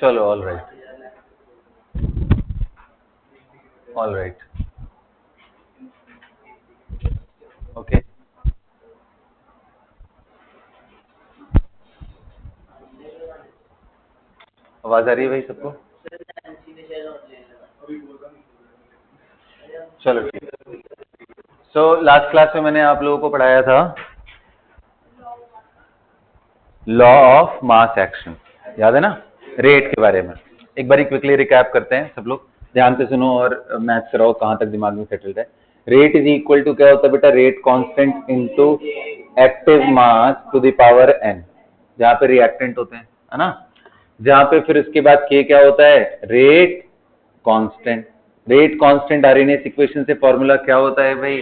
चलो, all right, all right, okay. आवाज आ रही है भाई सबको? चलो ठीक है। सो लास्ट क्लास में मैंने आप लोगों को पढ़ाया था लॉ ऑफ मास एक्शन, याद है ना? रेट के बारे में एक बारी क्विकली रिकैप करते हैं। सब लोग ध्यान से सुनो और मैथ कराओ कहाँ तक दिमाग में सेटल्ड है। रेट इज इक्वल टू क्या होता है बेटा? Rate constant into active mass to the power n, जहाँ पे रिएक्टेंट होते हैं, है ना? जहाँ पे फिर उसके बाद के क्या होता है? Rate constant. Rate constant Arrhenius equation से फॉर्मूला क्या होता है भाई?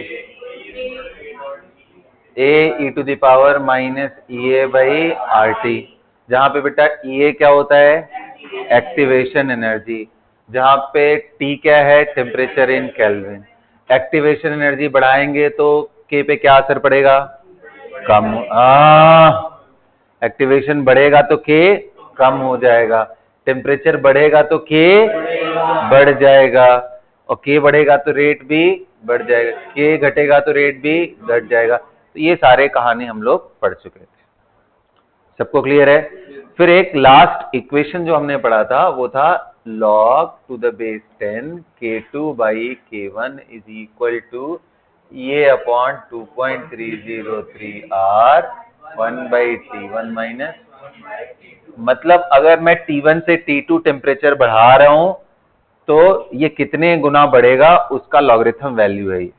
A E to the power minus E A by R T. जहां पे बेटा ई ए क्या होता है? Activation energy. जहां पे टी क्या है? Temperature in kelvin. Activation energy बढ़ाएंगे तो के पे क्या असर पड़ेगा? कम। एक्टिवेशन बढ़ेगा तो के कम हो जाएगा, टेम्परेचर बढ़ेगा तो के बढ़ जाएगा, और के बढ़ेगा तो रेट भी बढ़ जाएगा, के घटेगा तो रेट भी घट जाएगा। तो ये सारे कहानी हम लोग पढ़ चुके थे। सबको क्लियर है? फिर एक लास्ट इक्वेशन जो हमने पढ़ा था वो था log to the base 10 k2 by k1 is equal to ये upon 2.303 r 1 by T1 minus. मतलब अगर मैं T1 से T2 टेम्परेचर बढ़ा रहा हूं तो ये कितने गुना बढ़ेगा उसका लॉगरिथम वैल्यू है ये।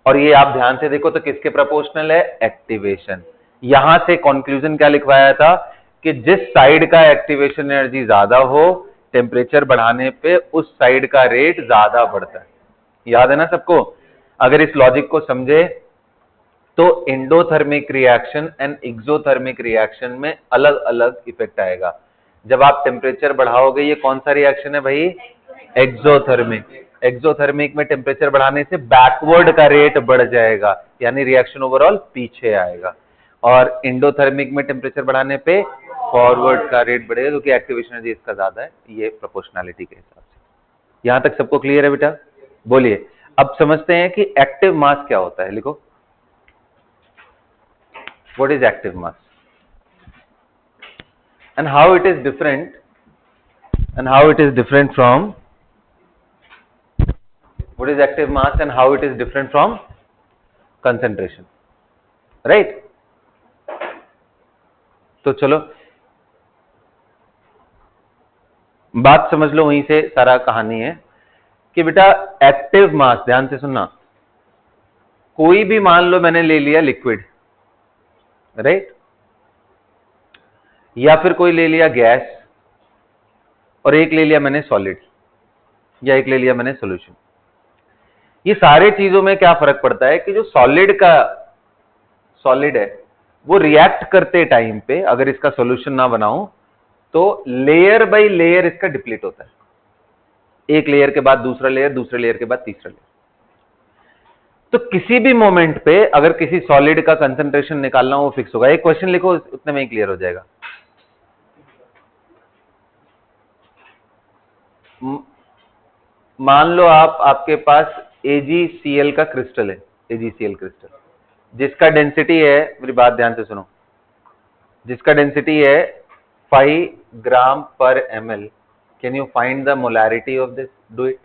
और ये आप ध्यान से देखो तो किसके प्रोपोर्शनल है? एक्टिवेशन। यहां से कंक्लूजन क्या लिखवाया था कि जिस साइड का एक्टिवेशन एनर्जी ज्यादा हो, टेम्परेचर बढ़ाने पे उस साइड का रेट ज्यादा बढ़ता है। याद है ना सबको? अगर इस लॉजिक को समझे तो endothermic reaction and exothermic reaction में अलग अलग इफेक्ट आएगा। जब आप टेम्परेचर बढ़ाओगे, ये कौन सा रिएक्शन है भाई? एक्सोथर्मिक। एक्सोथर्मिक में टेम्परेचर बढ़ाने से बैकवर्ड का रेट बढ़ जाएगा, यानी रिएक्शन ओवरऑल पीछे आएगा। और एंडोथर्मिक में टेम्परेचर बढ़ाने पे फॉरवर्ड का रेट बढ़ेगा, क्योंकि एक्टिवेशन एनर्जी इसका ज्यादा है, ये प्रोपोर्शनैलिटी के हिसाब से। यहां तक सबको क्लियर है बेटा? बोलिए। अब समझते हैं कि एक्टिव मास क्या होता है। लिखो, what is active mass and how it is different, and how it is different from what is active mass and how it is different from concentration, right? तो चलो बात समझ लो, वहीं से सारा कहानी है कि बेटा एक्टिव मास, ध्यान से सुनना, कोई भी मान लो मैंने ले लिया लिक्विड, राइट, या फिर कोई ले लिया गैस, और एक ले लिया मैंने सॉलिड, या एक ले लिया मैंने सॉल्यूशन। ये सारे चीजों में क्या फर्क पड़ता है कि जो सॉलिड है वो रिएक्ट करते टाइम पे अगर इसका सॉल्यूशन ना बनाऊं तो लेयर बाय लेयर इसका डिप्लीट होता है। एक लेयर के बाद दूसरा लेयर, दूसरे लेयर के बाद तीसरा लेयर। तो किसी भी मोमेंट पे अगर किसी सॉलिड का कंसंट्रेशन निकालना वो फिक्स होगा। एक क्वेश्चन लिखो, उतने में ही क्लियर हो जाएगा। मान लो आपके पास AgCl का क्रिस्टल है, AgCl क्रिस्टल, जिसका डेंसिटी है, मेरी बात ध्यान से सुनो, जिसका डेंसिटी है 5 ग्राम पर ml। Can you find the molarity of this? Do it.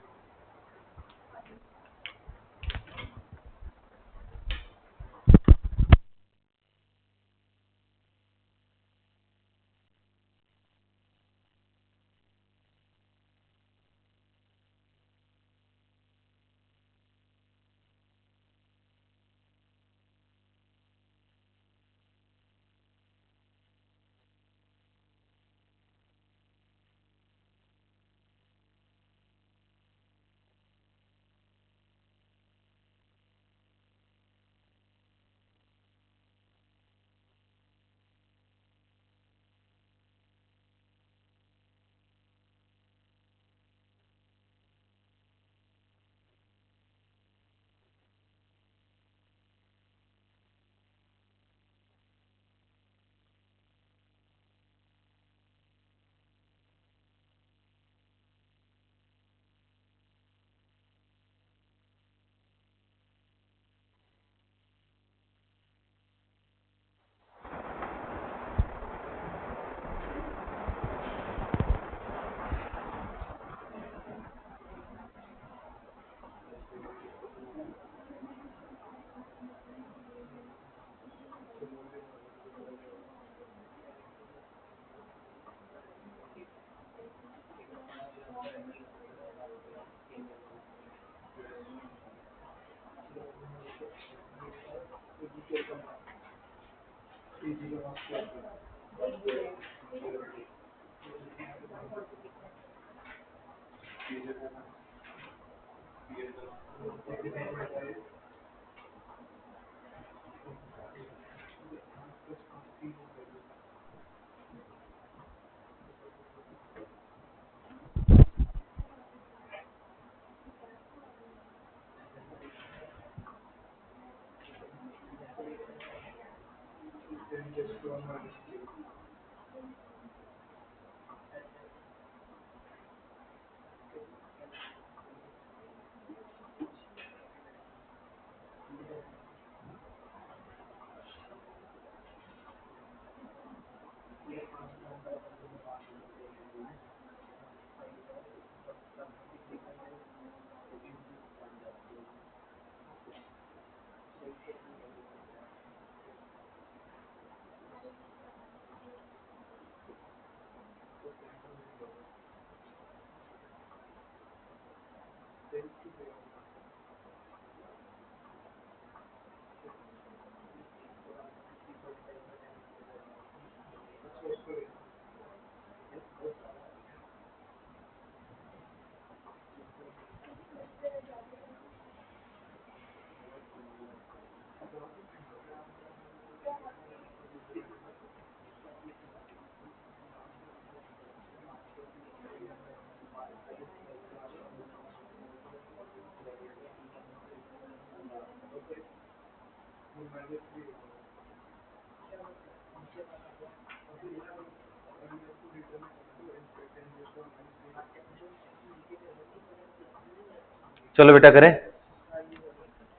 चलो बेटा करें।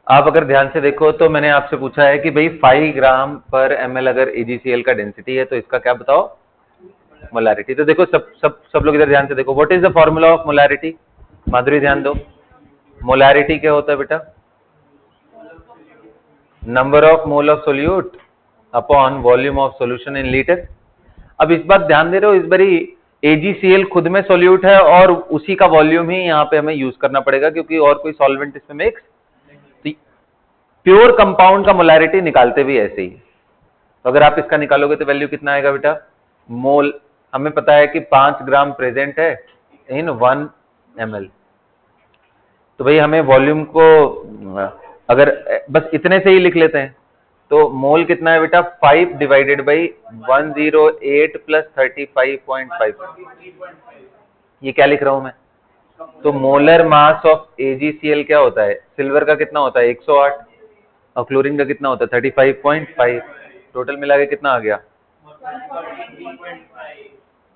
आप अगर ध्यान से देखो तो मैंने आपसे पूछा है कि भाई 5 ग्राम पर ml अगर AgCl का डेंसिटी है तो इसका क्या बताओ, मोलारिटी। तो देखो सब लोग इधर ध्यान से देखो, what is the formula of molarity. Madhuri ध्यान दो, मोलारिटी क्या होता है बेटा, number of mole of solute upon volume of solution in litre. अब इस बात ध्यान दे रहे हो, इस बारी AgCl खुद में सोल्यूट है और उसी का वॉल्यूम ही यहाँ पे हमें यूज करना पड़ेगा क्योंकि और कोई सॉल्वेंट इसमें मिक्स। प्योर कंपाउंड का मोलारिटी निकालते भी ऐसे ही। तो अगर आप इसका निकालोगे तो वैल्यू कितना आएगा बेटा, मोल हमें पता है कि 5 ग्राम प्रेजेंट है इन 1 ml। तो भाई हमें वॉल्यूम को अगर बस इतने से ही लिख लेते हैं तो मोल कितना है बेटा, 5 डिवाइडेड बाई 108 प्लस 35.5। ये क्या लिख रहा हूं मैं, तो मोलर मास ऑफ AgCl क्या होता है, सिल्वर का कितना होता है 108 और क्लोरीन का कितना होता है 35.5। टोटल मिला के कितना आ गया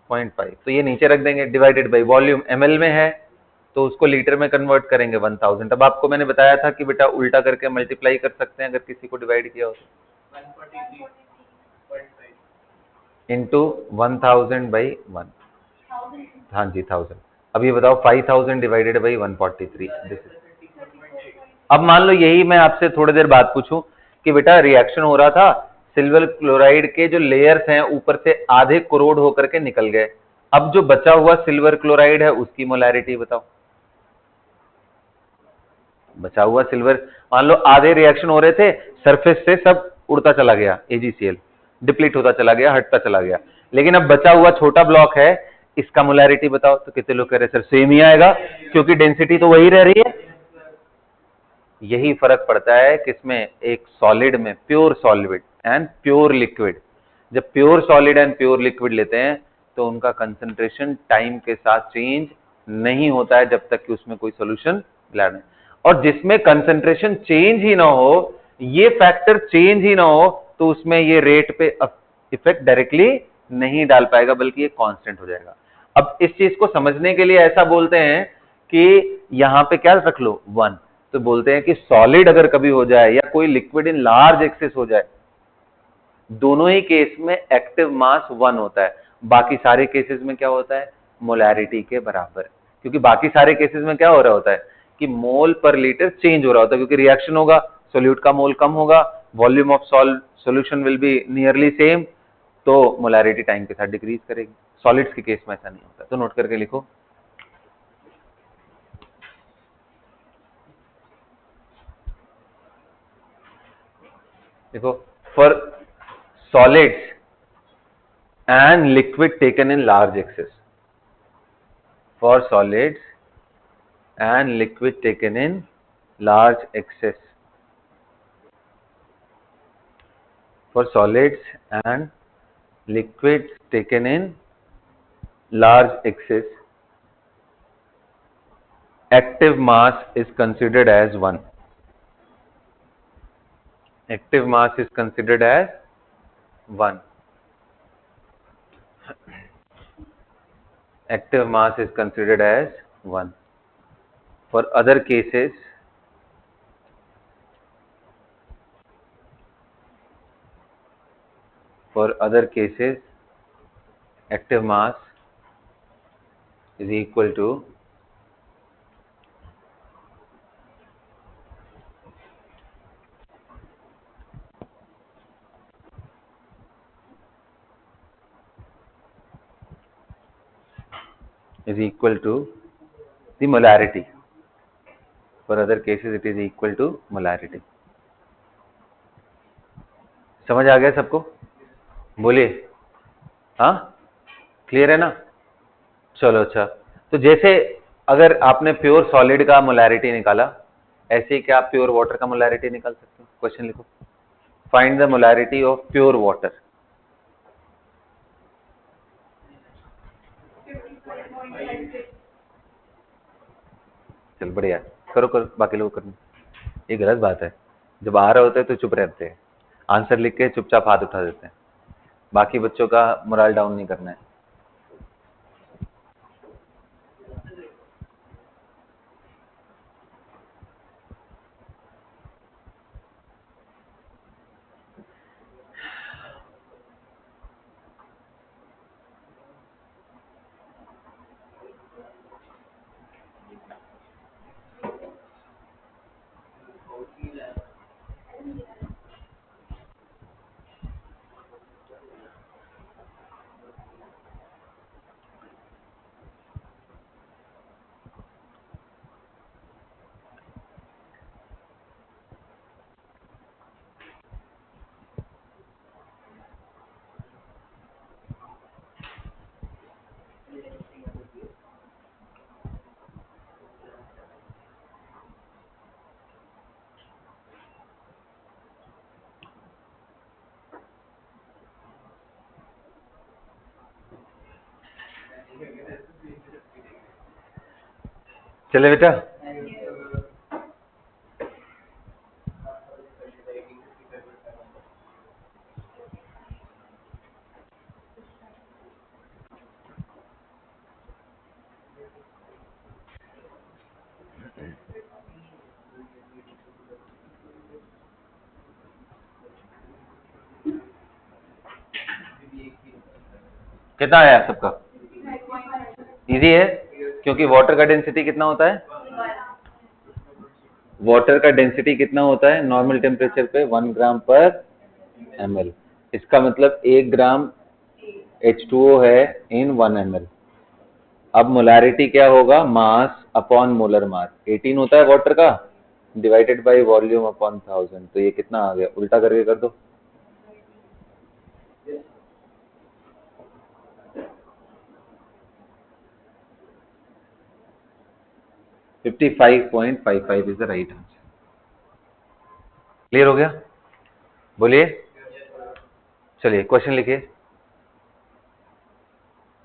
0.5। तो ये नीचे रख देंगे, डिवाइडेड बाई वॉल्यूम ml में है तो उसको लीटर में कन्वर्ट करेंगे 1000। अब आपको मैंने बताया था कि बेटा उल्टा करके मल्टीप्लाई कर सकते हैं अगर किसी को डिवाइड किया हो तो, इंटू 1000 बाई 1। हाँ जी 1000। अब ये बताओ 5000 डिवाइडेड बाई 143। अब मान लो यही मैं आपसे थोड़ी देर बाद पूछूं कि बेटा रिएक्शन हो रहा था, सिल्वर क्लोराइड के जो लेयर्स हैं ऊपर से आधे कोरोड होकर के निकल गए, अब जो बचा हुआ सिल्वर क्लोराइड है उसकी मोलैरिटी बताओ। बचा हुआ सिल्वर, मान लो आधे रिएक्शन हो रहे थे, सरफेस से सब उड़ता चला गया, AgCl डिप्लीट होता चला गया, हटता चला गया, लेकिन अब बचा हुआ छोटा ब्लॉक है, इसका मोलैरिटी बताओ। तो कितने लोग कह रहे सर सेम ही आएगा क्योंकि डेंसिटी तो वही रह रही है। यही फर्क पड़ता है किसमें, एक सॉलिड में, pure solid and pure liquid. जब pure solid and pure liquid लेते हैं तो उनका कंसंट्रेशन टाइम के साथ चेंज नहीं होता है जब तक कि उसमें कोई सोल्यूशन मिला नहीं। और जिसमें कंसंट्रेशन चेंज ही ना हो, ये फैक्टर चेंज ही ना हो, तो उसमें ये रेट पे इफेक्ट डायरेक्टली नहीं डाल पाएगा बल्कि ये कांस्टेंट हो जाएगा। अब इस चीज को समझने के लिए ऐसा बोलते हैं कि यहां पे क्या रख लो 1, तो बोलते हैं कि सॉलिड अगर कभी हो जाए या कोई लिक्विड इन लार्ज एक्सेस हो जाए, दोनों ही केस में एक्टिव मास 1 होता है, बाकी सारे केसेस में क्या होता है, मोलैरिटी के बराबर। क्योंकि बाकी सारे केसेस में क्या हो रहा होता है कि मोल पर लीटर चेंज हो रहा होता है, क्योंकि रिएक्शन होगा, सोल्यूट का मोल कम होगा, volume of solution will be nearly same, तो मोलैरिटी टाइम के साथ डिक्रीज करेगी। सॉलिड्स के केस में ऐसा नहीं होता, तो नोट करके लिखो। देखो, for solids and liquid taken in large access, for solids and liquid taken in large access, for solids and liquids taken in large excess, active mass is considered as 1. Active mass is considered as 1. Active mass is considered as 1. For other cases, active mass is equal to the molarity. For other cases it is equal to molarity. समझ आ गया सबको? बोलिए, हाँ, clear है ना? चलो अच्छा, तो जैसे अगर आपने प्योर सॉलिड का मोलैरिटी निकाला, ऐसे ही क्या आप प्योर वाटर का मोलैरिटी निकाल सकते हो? क्वेश्चन लिखो, find the molarity of pure water. चल बढ़िया, करो करो, बाकी लोग करना. ये गलत बात है, जब आ रहे होते हैं तो चुप रहते हैं, आंसर लिख के चुपचाप हाथ उठा देते हैं. बाकी बच्चों का मोरल डाउन नहीं करना है. चले बेटा, कितना आया सबका? इजी है, क्योंकि वाटर का डेंसिटी कितना होता है? वाटर का डेंसिटी कितना होता है नॉर्मल टेम्परेचर पे? 1 ग्राम पर ml. इसका मतलब 1 ग्राम H2O है इन 1 ml. अब मोलैरिटी क्या होगा? Mass upon molar mass. 18 होता है वाटर का, डिवाइडेड बाय वॉल्यूम अपॉन 1000. तो ये कितना आ गया? उल्टा करके कर दो. $55.55 is the right answer. Clear हो गया? बोलिए. चलिए क्वेश्चन लिखिए.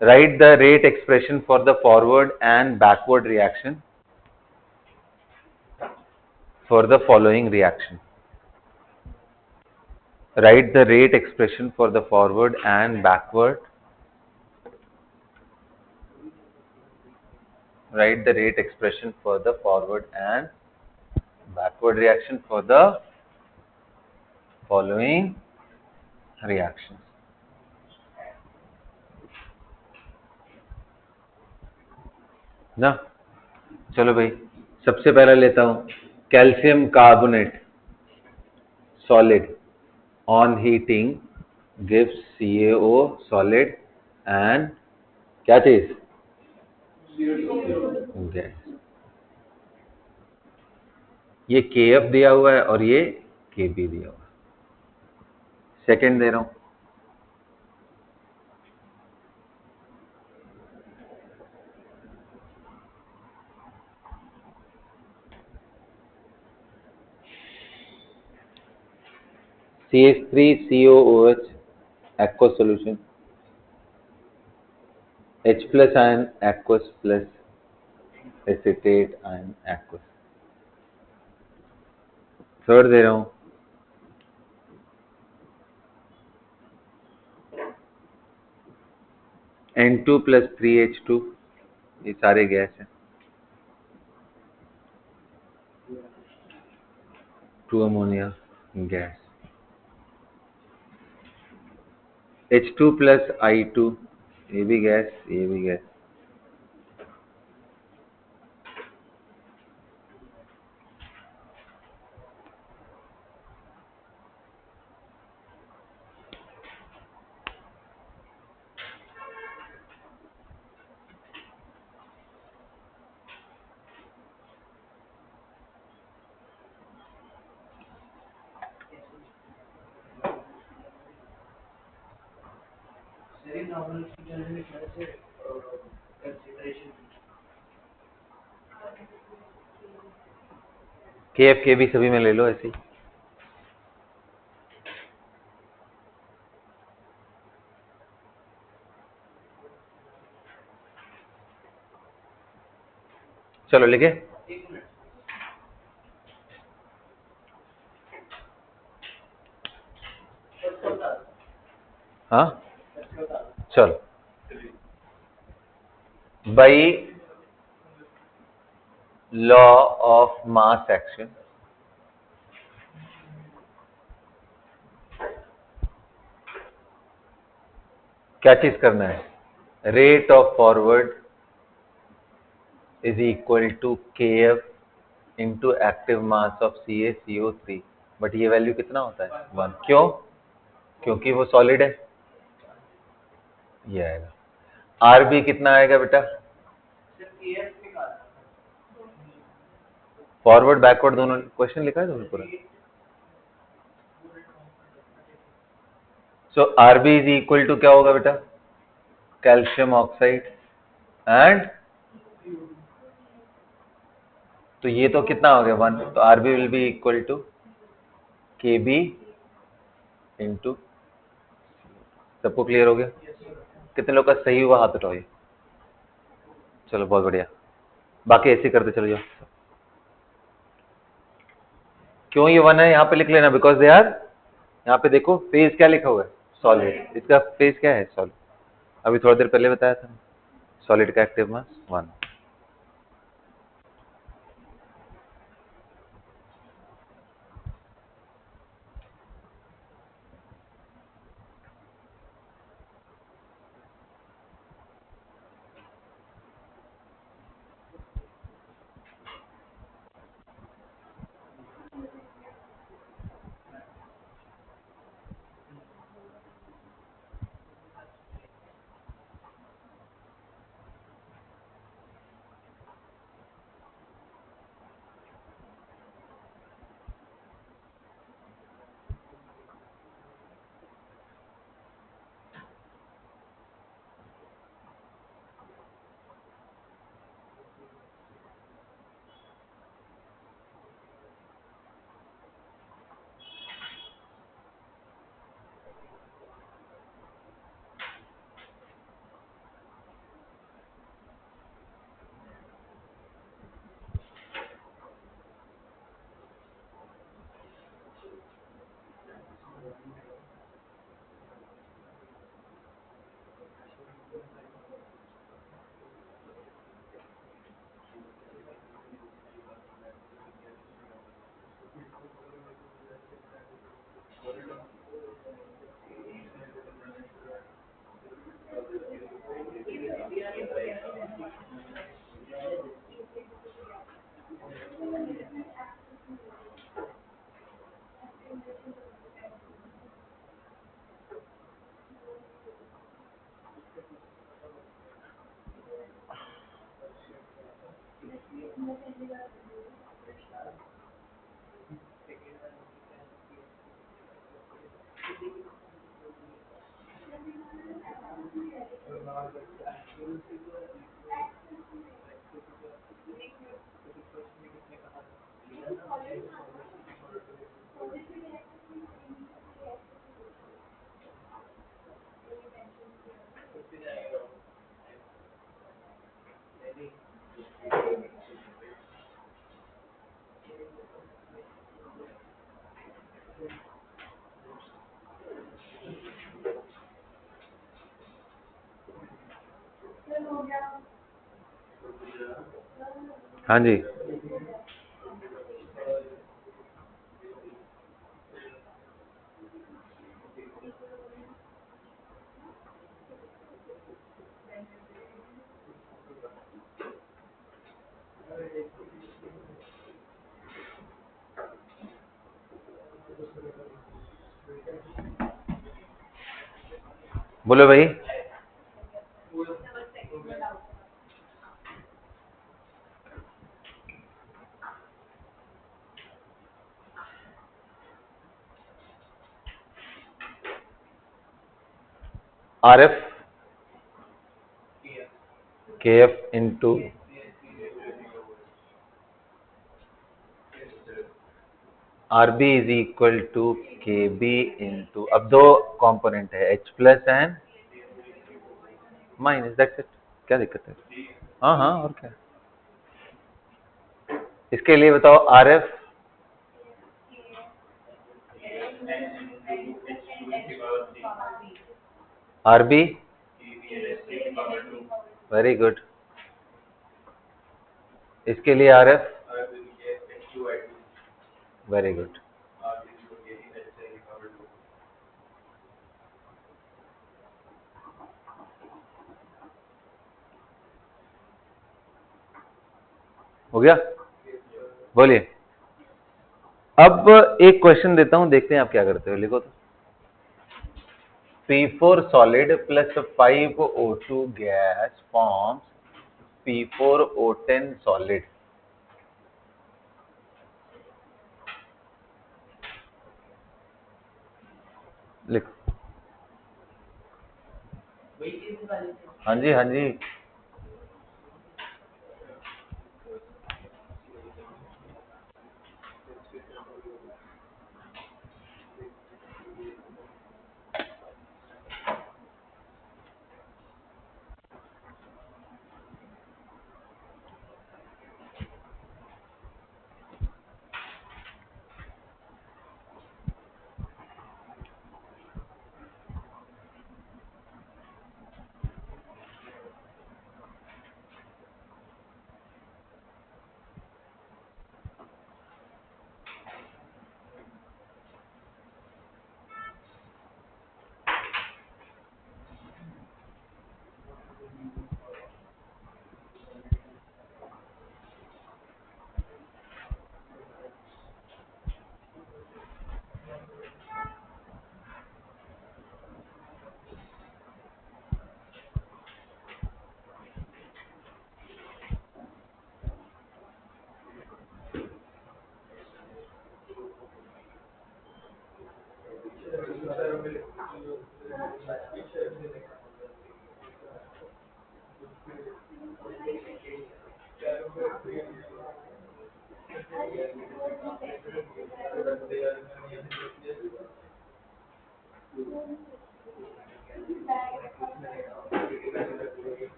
Right the rate expression for the forward and backward reaction for the following reaction. Write the rate expression for the forward and backward. Write the rate expression for the forward and backward reaction for the following reactions. ना, चलो भाई, सबसे पहला लेता हूं. Calcium carbonate solid on heating gives CaO solid and क्या चीज? Gas. ये Kf दिया हुआ है और ये Kb दिया हुआ है. सेकंड दे रहा हूं, CH3COOH aqueous solution, H plus ion aqueous plus acetate ion aqueous। Third दे रहा हूं, N2 plus 3H2, ये सारे गैस हैं, 2 ammonia gas, H2 plus I2, ये भी गैस, ये भी गैस, KF KB सभी में ले लो ऐसे ही। चलो लिखे, हाँ चलो, by law of mass action क्या चीज करना है, rate of forward is equal to KF into active mass of CaCO3, but ये वैल्यू कितना होता है 1, क्यों, क्योंकि वो सॉलिड है, ये आएगा। RB कितना आएगा बेटा, फॉरवर्ड बैकवर्ड दोनों क्वेश्चन लिखा है तुमने पूरा। सो RB इज इक्वल टू क्या होगा बेटा, कैल्शियम ऑक्साइड एंड, तो ये तो कितना हो गया 1, तो RB will be equal to KB into, सबको क्लियर हो गया, कितने लोग का सही हुआ हाथ उठाओ, चलो बहुत बढ़िया, बाकी ऐसे करते चलो जाओ। क्यों ये 1 है यहाँ पे लिख लेना, बिकॉज दे आर, यहाँ पे देखो फेज क्या लिखा हुआ है, सॉलिड, इसका फेज क्या है सॉलिड, अभी थोड़ी देर पहले बताया था, सॉलिड का एक्टिव मास 1। हाँ जी, बोलो भाई। R F K F into R B is equal to K B into, अब दो कंपोनेंट है H plus and minus, that's it. क्या दिक्कत है? हाँ हाँ, और क्या। इसके लिए बताओ R F R B, very good. इसके लिए आर एफ, वेरी गुड। हो गया? बोलिए। अब एक क्वेश्चन देता हूं, देखते हैं आप क्या करते हो। लिखो तो, P4 solid plus 5O2 gas forms P4O10 solid। लिखो। हाँ जी हाँ जी।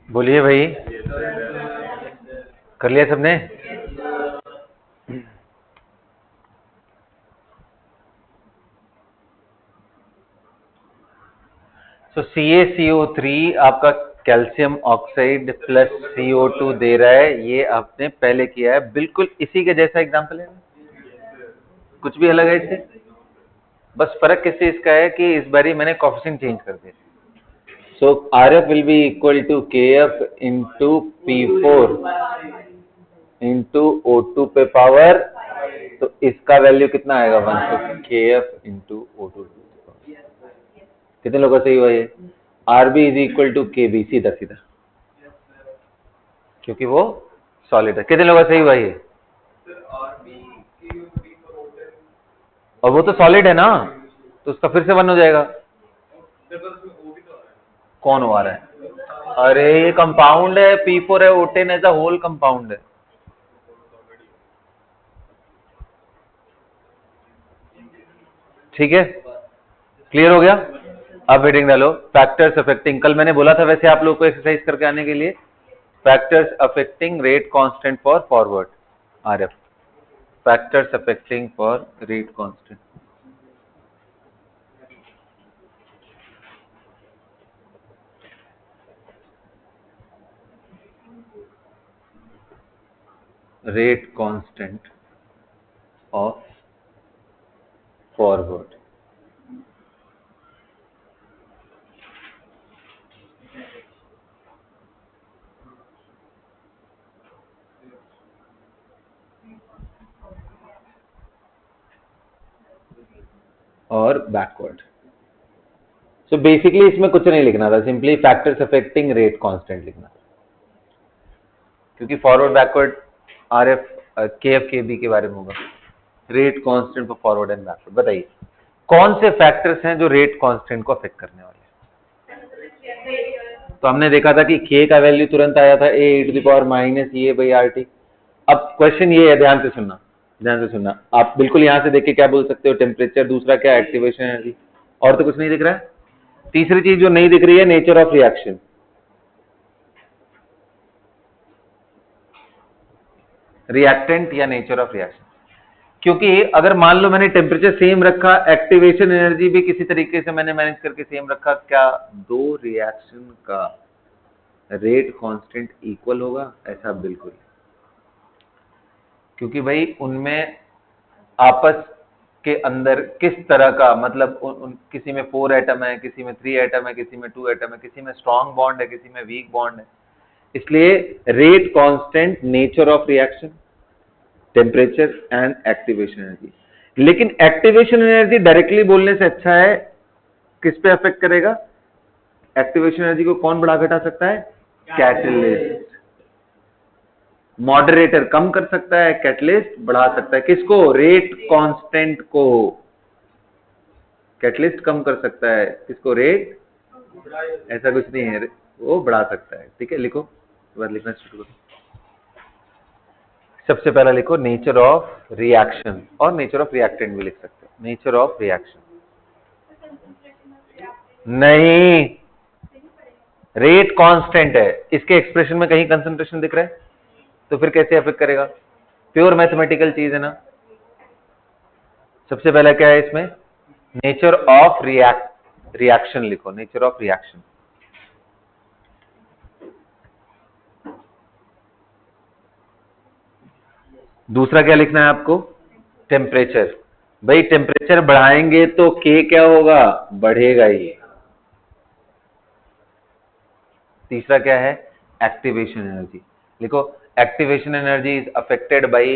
बोलिए भाई, कर लिया सबने? तो CaCO3 आपका कैल्शियम ऑक्साइड प्लस CO2 दे रहा है, ये आपने पहले किया है, बिल्कुल इसी के जैसा एग्जांपल है, कुछ भी अलग है इससे। बस फर्क किससे इसका है कि इस बारी मैंने कोफिशिएंट चेंज कर दिया। So RF will be equal to KF into P4 into O2 पे पावर, तो इसका वैल्यू कितना आएगा 1, तो KF इंटू O2। कितने लोगों का सही हुआ ये? RB is equal to KB, सीधा सीधा, क्योंकि वो सॉलिड है। कितने लोगों का सही हुआ ये? और वो तो सॉलिड है ना, तो उसका फिर से 1 हो जाएगा। कौन हो आ रहा है? अरे ये कंपाउंड है, P4 है, O10 as a whole compound है। ठीक है, क्लियर हो गया? अब हेडिंग डालो फैक्टर्स अफेक्टिंग, कल मैंने बोला था वैसे आप लोग को एक्सरसाइज करके आने के लिए, factors affecting rate constant for forward, RF, factors affecting for rate constant. Rate constant of forward. और बैकवर्ड। सो बेसिकली इसमें कुछ नहीं लिखना था, simply factors affecting rate constant लिखना था, क्योंकि forward backward RF KF KB के बारे में होगा। Rate constant for forward and backward. बताइए कौन से फैक्टर्स हैं जो रेट कांस्टेंट को अफेक्ट करने वाले हैं? तो हमने देखा था कि K का वैल्यू तुरंत आया था A⁻⁻ अब क्वेश्चन ये है, ध्यान से सुनना, ध्यान से सुनना। आप बिल्कुल यहां से देख के क्या बोल सकते हो? टेम्परेचर, दूसरा क्या? एक्टिवेशन एनर्जी, और तो कुछ नहीं दिख रहा है। तीसरी चीज जो नहीं दिख रही है, नेचर ऑफ रिएक्शन। रिएक्टेंट या नेचर ऑफ रिएक्शन, क्योंकि अगर मान लो मैंने टेम्परेचर सेम रखा, एक्टिवेशन एनर्जी भी किसी तरीके से मैंने मैनेज करके सेम रखा, क्या दो रिएक्शन का रेट कांस्टेंट इक्वल होगा? ऐसा बिल्कुल, क्योंकि भाई उनमें आपस के अंदर किस तरह का मतलब किसी में 4 एटम है, किसी में 3 एटम है, किसी में 2 एटम है, किसी में स्ट्रॉन्ग बॉन्ड है, किसी में वीक बॉन्ड है। इसलिए rate constant, nature of reaction, temperature and activation energy. लेकिन एक्टिवेशन एनर्जी डायरेक्टली बोलने से अच्छा है, किस पे अफेक्ट करेगा? एक्टिवेशन एनर्जी को कौन बढ़ा घटा सकता है? कैटलिस्ट। मॉडरेटर कम कर सकता है, कैटलिस्ट बढ़ा सकता है। किसको? रेट कांस्टेंट को। कैटलिस्ट कम कर सकता है, किसको? रेट, ऐसा कुछ नहीं है, वो बढ़ा सकता है। ठीक है, लिखो, बार लिखना शुरू करो। सबसे पहला लिखो नेचर ऑफ रिएक्शन, और नेचर ऑफ रिएक्टेंट भी लिख सकते हो। नेचर ऑफ रिएक्शन नहीं, रेट कांस्टेंट है, इसके एक्सप्रेशन में कहीं कंसंट्रेशन दिख रहा है, तो फिर कैसे अफेक्ट करेगा? प्योर मैथमेटिकल चीज है ना। सबसे पहला क्या है इसमें? नेचर ऑफ रिएक्शन लिखो, नेचर ऑफ रिएक्शन। दूसरा क्या लिखना है आपको? टेम्परेचर। भाई टेम्परेचर बढ़ाएंगे तो K क्या होगा? बढ़ेगा ही। तीसरा क्या है? एक्टिवेशन एनर्जी लिखो। Activation energy is affected by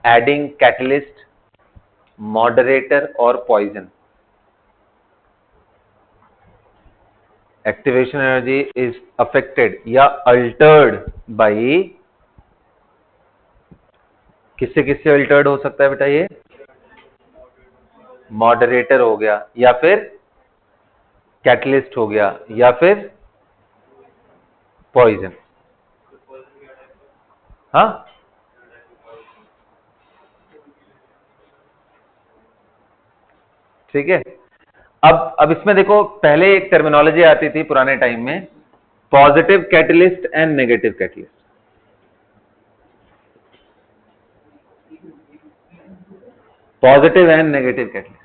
adding catalyst, moderator और poison. Activation energy is affected या अल्टर्ड बाय, किससे किससे अल्टर्ड हो सकता है बेटा? ये मॉडरेटर हो गया, या फिर कैटलिस्ट हो गया, या फिर पॉइजन। हाँ, ठीक है। अब इसमें देखो, पहले एक टर्मिनोलॉजी आती थी पुराने टाइम में, positive catalyst and negative catalyst. Positive and negative catalyst,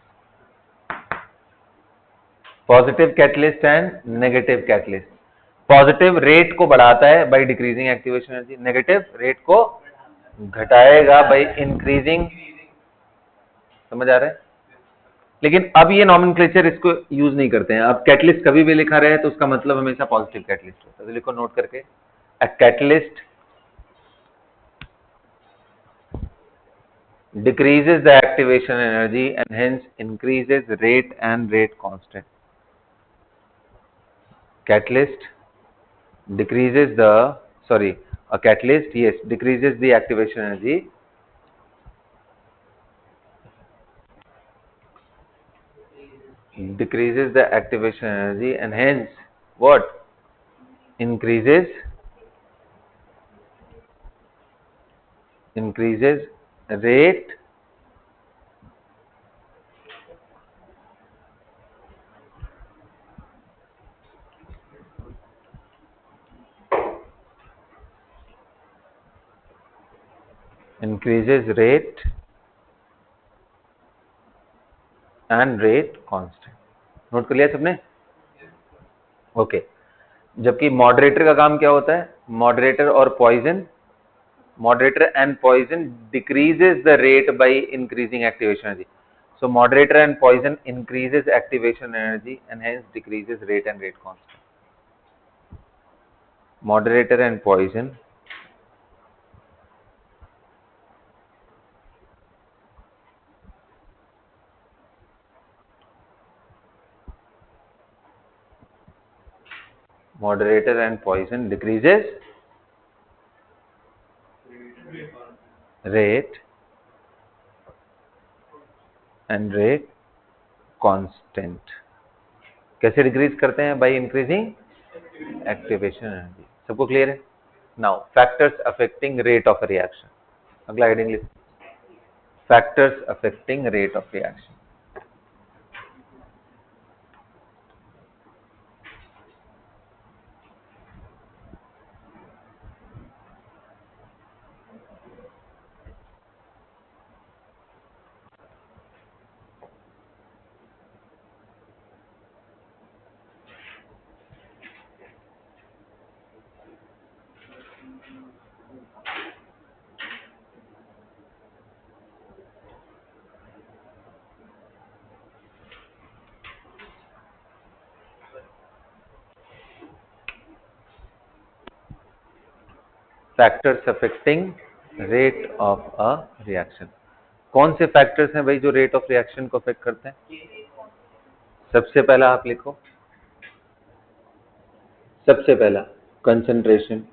positive catalyst and negative catalyst. Positive rate को बढ़ाता है by decreasing activation energy, negative rate को घटाएगा बाय इंक्रीजिंग। समझ आ रहा है? लेकिन अब ये नॉमेनक्लेचर इसको यूज नहीं करते हैं। अब कैटलिस्ट कभी भी लिखा रहे तो उसका मतलब हमेशा पॉजिटिव कैटलिस्ट होता है। तो लिखो नोट करके, a catalyst decreases the activation energy and hence increases rate and rate constant. Catalyst decreases the, sorry, a catalyst, yes, decreases the activation energy. Decreases the activation energy and hence what? Increases rate and rate constant. Note कर लिया सबने? Okay जबकि moderator का काम क्या होता है? Moderator and poison decreases the rate by increasing activation energy. So moderator and poison increases activation energy and hence decreases rate and rate constant. Moderator and poison decreases rate and rate constant. कैसे decrease करते हैं? By increasing activation energy. सबको clear है? Now factors affecting rate of reaction. अगला heading list, factors affecting rate of reaction. Factors affecting rate of a reaction. कौन से factors हैं भाई जो रेट ऑफ रिएक्शन को अफेक्ट करते हैं? सबसे पहला आप लिखो, सबसे पहला कंसंट्रेशन,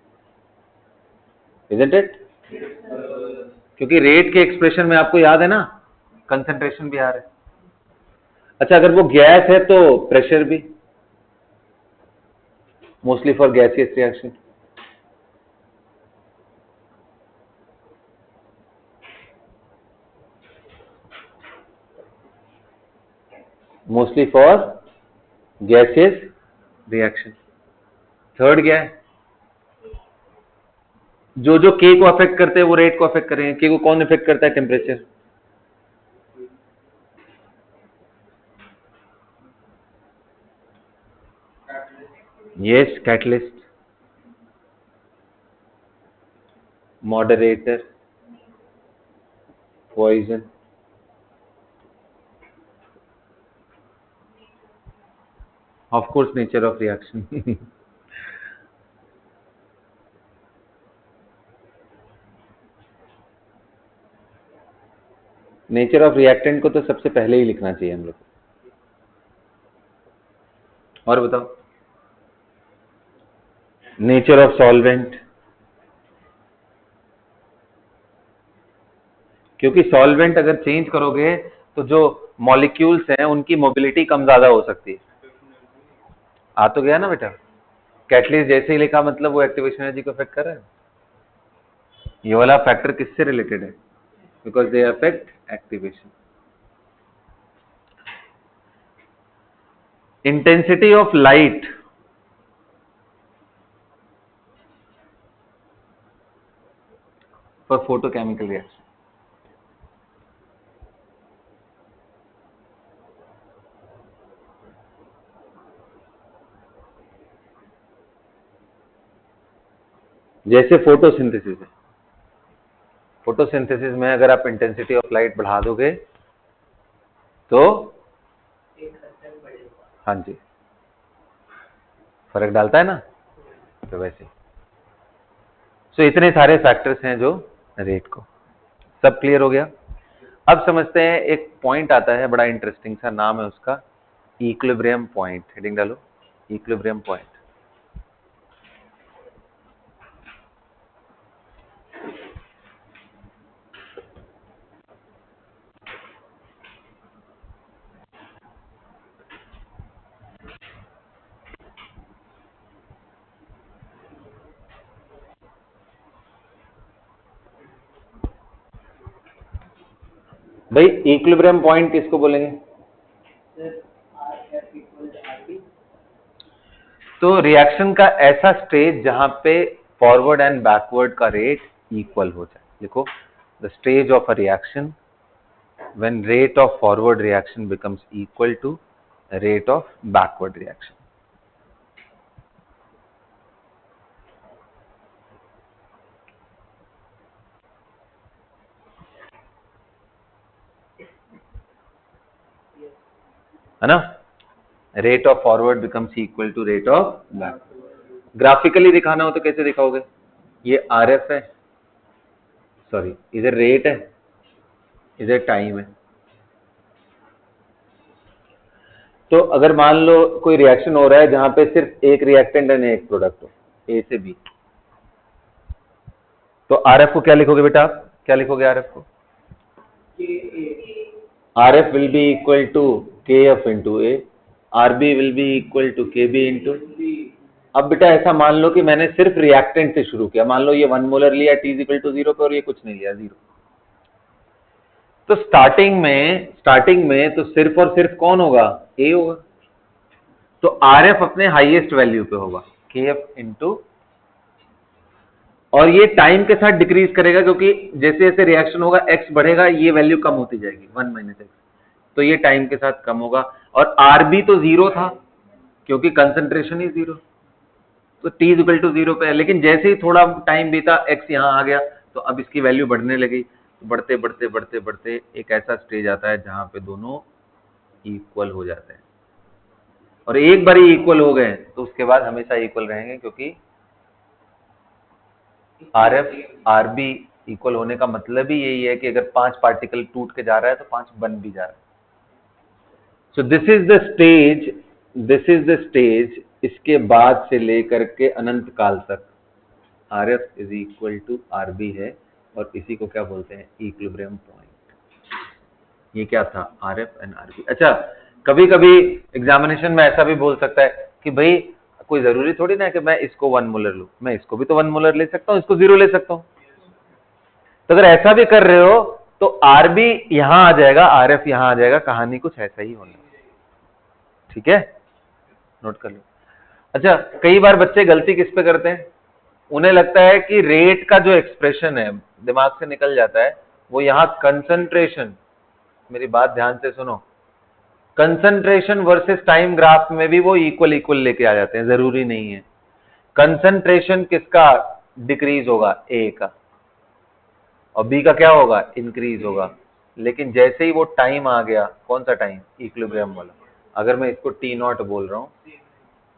इजंट इट? क्योंकि रेट के एक्सप्रेशन में आपको याद है ना कंसंट्रेशन भी आ रहा है. अच्छा अगर वो गैस है तो प्रेशर भी, mostly for gaseous reaction. Mostly for gaseous reaction. Third क्या है? जो जो के को अफेक्ट करते हैं वो रेट को अफेक्ट करेंगे. के को कौन अफेक्ट करता है? Temperature. Yes, catalyst, moderator, poison. Of course nature of reaction. Nature of reactant को तो सबसे पहले ही लिखना चाहिए हम लोग. और बताओ, नेचर ऑफ सॉल्वेंट, क्योंकि सॉल्वेंट अगर चेंज करोगे तो जो मॉलिक्यूल्स हैं उनकी मोबिलिटी कम ज्यादा हो सकती है. आ तो गया ना बेटा? कैटलिस्ट जैसे ही लिखा मतलब वो एक्टिवेशन एनर्जी को अफेक्ट कर रहा है. ये वाला फैक्टर किससे रिलेटेड है? Because they affect activation. Intensity of light for photochemical reaction. जैसे फोटोसिंथेसिस है, फोटोसिंथेसिस में अगर आप इंटेंसिटी ऑफ लाइट बढ़ा दोगे तो हाँ जी फर्क डालता है ना. तो वैसे सो इतने सारे फैक्टर्स हैं जो रेट को. सब क्लियर हो गया? अब समझते हैं एक पॉइंट आता है बड़ा इंटरेस्टिंग सा, नाम है उसका इक्विलिब्रियम पॉइंट. हेडिंग डालो, इक्विलिब्रियम पॉइंट. भाई इक्विलिब्रियम पॉइंट किसको बोलेंगे? तो रिएक्शन का ऐसा स्टेज जहां पे फॉरवर्ड एंड बैकवर्ड का रेट इक्वल हो जाए। देखो, the stage of a reaction when rate of forward reaction becomes equal to rate of backward reaction. है ना? Rate of forward becomes equal to rate of backward. Graphically दिखाना हो तो कैसे दिखाओगे? ये आर एफ है, सॉरी इधर रेट है, इधर टाइम है। तो अगर मान लो कोई रिएक्शन हो रहा है जहां पे सिर्फ एक रिएक्टेंट एंड एक प्रोडक्ट हो, ए से बी, तो आर एफ को क्या लिखोगे बेटा? आप क्या लिखोगे आर एफ को? R F will be equal to K F into A, R B will be equal to K B into. अब बेटा ऐसा मान लो कि मैंने सिर्फ रिएक्टेंट से शुरू किया, मान लो ये 1 मोलर लिया टी इक्वल टू 0 पे और ये कुछ नहीं लिया, 0। तो स्टार्टिंग में तो सिर्फ और सिर्फ कौन होगा? ए होगा। तो आर एफ अपने हाईएस्ट वैल्यू पे होगा, के एफ इंटू, और ये टाइम के साथ डिक्रीज करेगा क्योंकि जैसे जैसे रिएक्शन होगा एक्स बढ़ेगा, ये वैल्यू कम होती जाएगी 1 माइनस एक्स, तो ये टाइम के साथ कम होगा। और आर बी तो 0 था क्योंकि कंसंट्रेशन ही 0, तो टी इक्वल टू 0 पे है। लेकिन जैसे ही थोड़ा टाइम बीता, एक्स यहाँ आ गया, तो अब इसकी वैल्यू बढ़ने लगी। बढ़ते बढ़ते बढ़ते बढ़ते एक ऐसा स्टेज आता है जहां पे दोनों इक्वल हो जाते हैं। और एक बार ही इक्वल हो गए तो उसके बाद हमेशा इक्वल रहेंगे, क्योंकि R F R B equal होने का मतलब ही यही है कि अगर 5 पार्टिकल टूट के जा रहा है तो 5 बन भी जा रहा है। So this is the stage, इसके बाद से लेकर के अनंत काल तक R F is equal to R B है, और इसी को क्या बोलते हैं? Equilibrium point. ये क्या था? R F and R B. अच्छा, कभी कभी एग्जामिनेशन में ऐसा भी बोल सकता है कि भाई कोई जरूरी थोड़ी ना है कि मैं इसको 1 मोलर लूं, मैं इसको भी तो 1 मोलर ले सकता हूं, इसको 0 ले सकता हूं। तो अगर ऐसा भी कर रहे हो तो आर बी यहां आ जाएगा, आर एफ यहां आ जाएगा, कहानी कुछ ऐसा ही होना। ठीक है, नोट कर लो। अच्छा, कई बार बच्चे गलती किस पे करते हैं? उन्हें लगता है कि रेट का जो एक्सप्रेशन है, दिमाग से निकल जाता है, वो यहां कंसंट्रेशन, मेरी बात ध्यान से सुनो, कंसंट्रेशन वर्सेस टाइम ग्राफ में भी वो इक्वल इक्वल लेके आ जाते हैं। जरूरी नहीं है। कंसंट्रेशन किसका डिक्रीज होगा? ए का, और बी का क्या होगा? इंक्रीज होगा। लेकिन जैसे ही वो टाइम आ गया, कौन सा टाइम? इक्विलिब्रियम वाला। अगर मैं इसको टी नॉट बोल रहा हूं,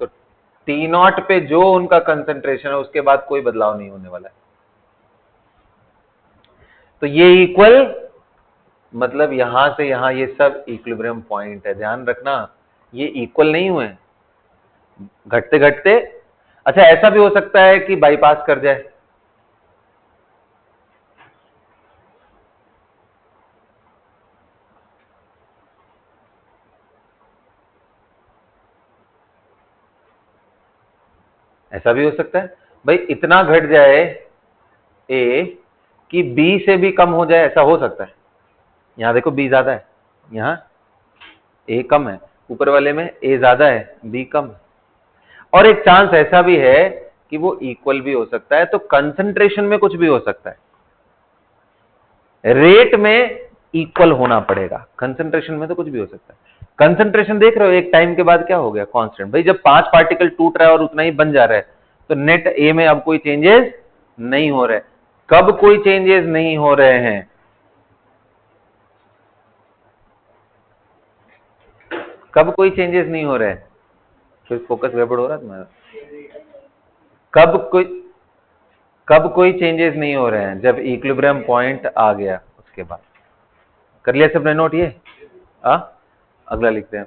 तो टी नॉट पे जो उनका कंसंट्रेशन है उसके बाद कोई बदलाव नहीं होने वाला है। तो ये इक्वल मतलब यहां से यहां ये सब इक्विलिब्रियम पॉइंट है, ध्यान रखना। ये इक्वल नहीं हुए, घटते घटते। अच्छा, ऐसा भी हो सकता है कि बाईपास कर जाए। ऐसा भी हो सकता है भाई, इतना घट जाए ए कि बी से भी कम हो जाए, ऐसा हो सकता है। यहां देखो बी ज्यादा है, यहां ए कम है, ऊपर वाले में ए ज्यादा है, बी कम है। और एक चांस ऐसा भी है कि वो इक्वल भी हो सकता है। तो कंसंट्रेशन में कुछ भी हो सकता है, रेट में इक्वल होना पड़ेगा। कंसंट्रेशन में तो कुछ भी हो सकता है। कंसंट्रेशन देख रहे हो एक टाइम के बाद क्या हो गया? कांस्टेंट। भाई जब 5 पार्टिकल टूट रहा है और उतना ही बन जा रहा है, तो नेट ए में अब कोई चेंजेस नहीं हो रहे। कब कोई चेंजेस नहीं हो रहे हैं? कब कोई चेंजेस नहीं हो रहे हैं? फिर फोकस गड़बड़ हो रहा है तुम्हारा। कब कोई कब कोई चेंजेस नहीं हो रहे हैं? जब इक्विलिब्रियम पॉइंट आ गया उसके बाद। कर लिया सबने नोट? ये आ? अगला लिखते हैं।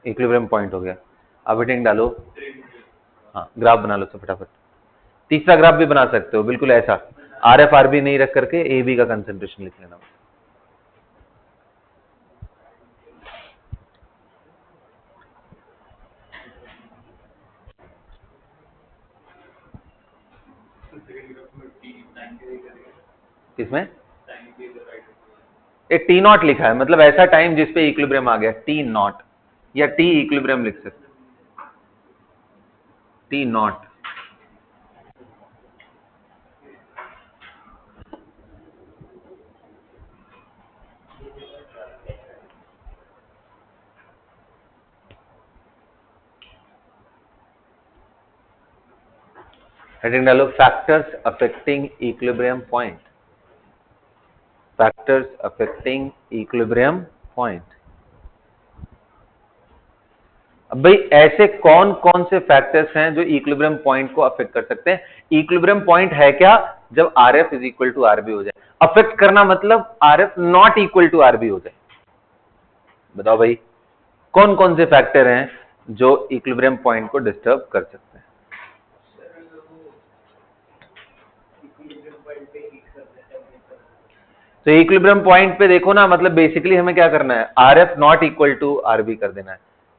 इक्विलिब्रियम पॉइंट हो गया, अब हेडिंग डालो। हाँ, ग्राफ बना लो सब फटाफट। तीसरा ग्राफ भी बना सकते हो, बिल्कुल ऐसा, आर एफ आर बी नहीं रख करके ए बी का कंसेंट्रेशन लिख लेना। किसमें? ये टी नॉट लिखा है, मतलब ऐसा टाइम जिसपे इक्विलिब्रियम आ गया, टी नॉट या टी इक्विलिब्रियम लिख सकते, टी नॉट। हेडिंग डालो, factors affecting equilibrium point, factors affecting equilibrium point. अब भाई ऐसे कौन कौन से फैक्टर्स हैं जो इक्विलिब्रियम पॉइंट को अफेक्ट कर सकते हैं? इक्विलिब्रियम पॉइंट है क्या? जब R F is equal to RB हो जाए। अफेक्ट करना मतलब R F not equal to RB हो जाए। बताओ भाई कौन कौन से फैक्टर हैं जो इक्विलिब्रियम पॉइंट को डिस्टर्ब कर सकते हैं? तो इक्विलिब्रियम पॉइंट पे देखो ना, मतलब बेसिकली हमें क्या करना है, R F not equal to RB कर देना है।